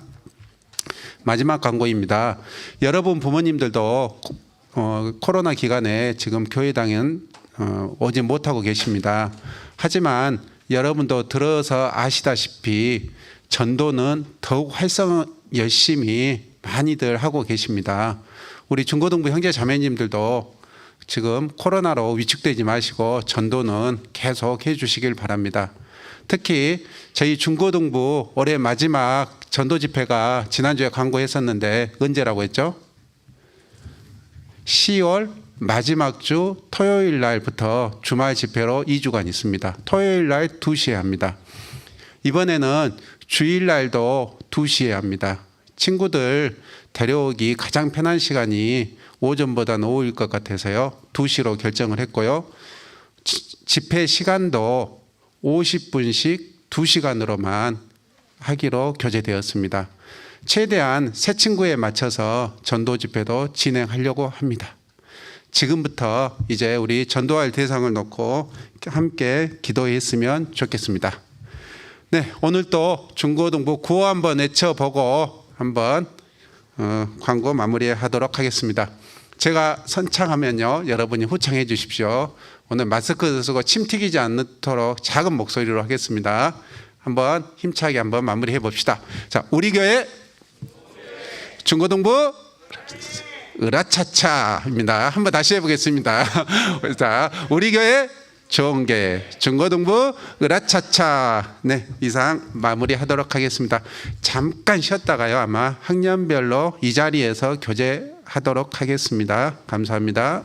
마지막 광고입니다. 여러분 부모님들도 코로나 기간에 지금 교회당은 오지 못하고 계십니다. 하지만 여러분도 들어서 아시다시피 전도는 더욱 활성 열심히 많이들 하고 계십니다. 우리 중고등부 형제 자매님들도 지금 코로나로 위축되지 마시고 전도는 계속 해주시길 바랍니다. 특히 저희 중고등부 올해 마지막 전도 집회가 지난주에 광고했었는데 언제라고 했죠? 10월 마지막 주 토요일 날부터 주말 집회로 2주간 있습니다. 토요일 날 2시에 합니다. 이번에는 주일 날도 2시에 합니다. 친구들 데려오기 가장 편한 시간이 오전보다는 오후일 것 같아서요. 2시로 결정을 했고요. 집회 시간도 50분씩 2시간으로만 하기로 교제되었습니다. 최대한 새 친구에 맞춰서 전도 집회도 진행하려고 합니다. 지금부터 이제 우리 전도할 대상을 놓고 함께 기도했으면 좋겠습니다. 네, 오늘 또 중고등부 구호 한번 외쳐보고 한번 광고 마무리하도록 하겠습니다. 제가 선창하면요, 여러분이 후창해 주십시오. 오늘 마스크 쓰고 침 튀기지 않도록 작은 목소리로 하겠습니다. 한번 힘차게 한번 마무리해 봅시다. 자, 우리 교회 중고등부 으라차차입니다. 한번 다시 해보겠습니다. 자, 우리 교회 좋은교회 중고등부 으라차차. 네, 이상 마무리하도록 하겠습니다. 잠깐 쉬었다가요, 아마 학년별로 이 자리에서 교제하도록 하겠습니다. 감사합니다.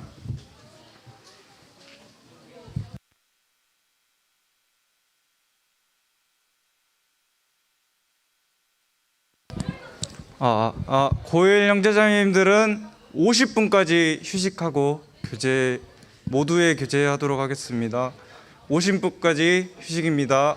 고일 형제자매님들은 50분까지 휴식하고 모두의 교제하도록 하겠습니다. 50분까지 휴식입니다.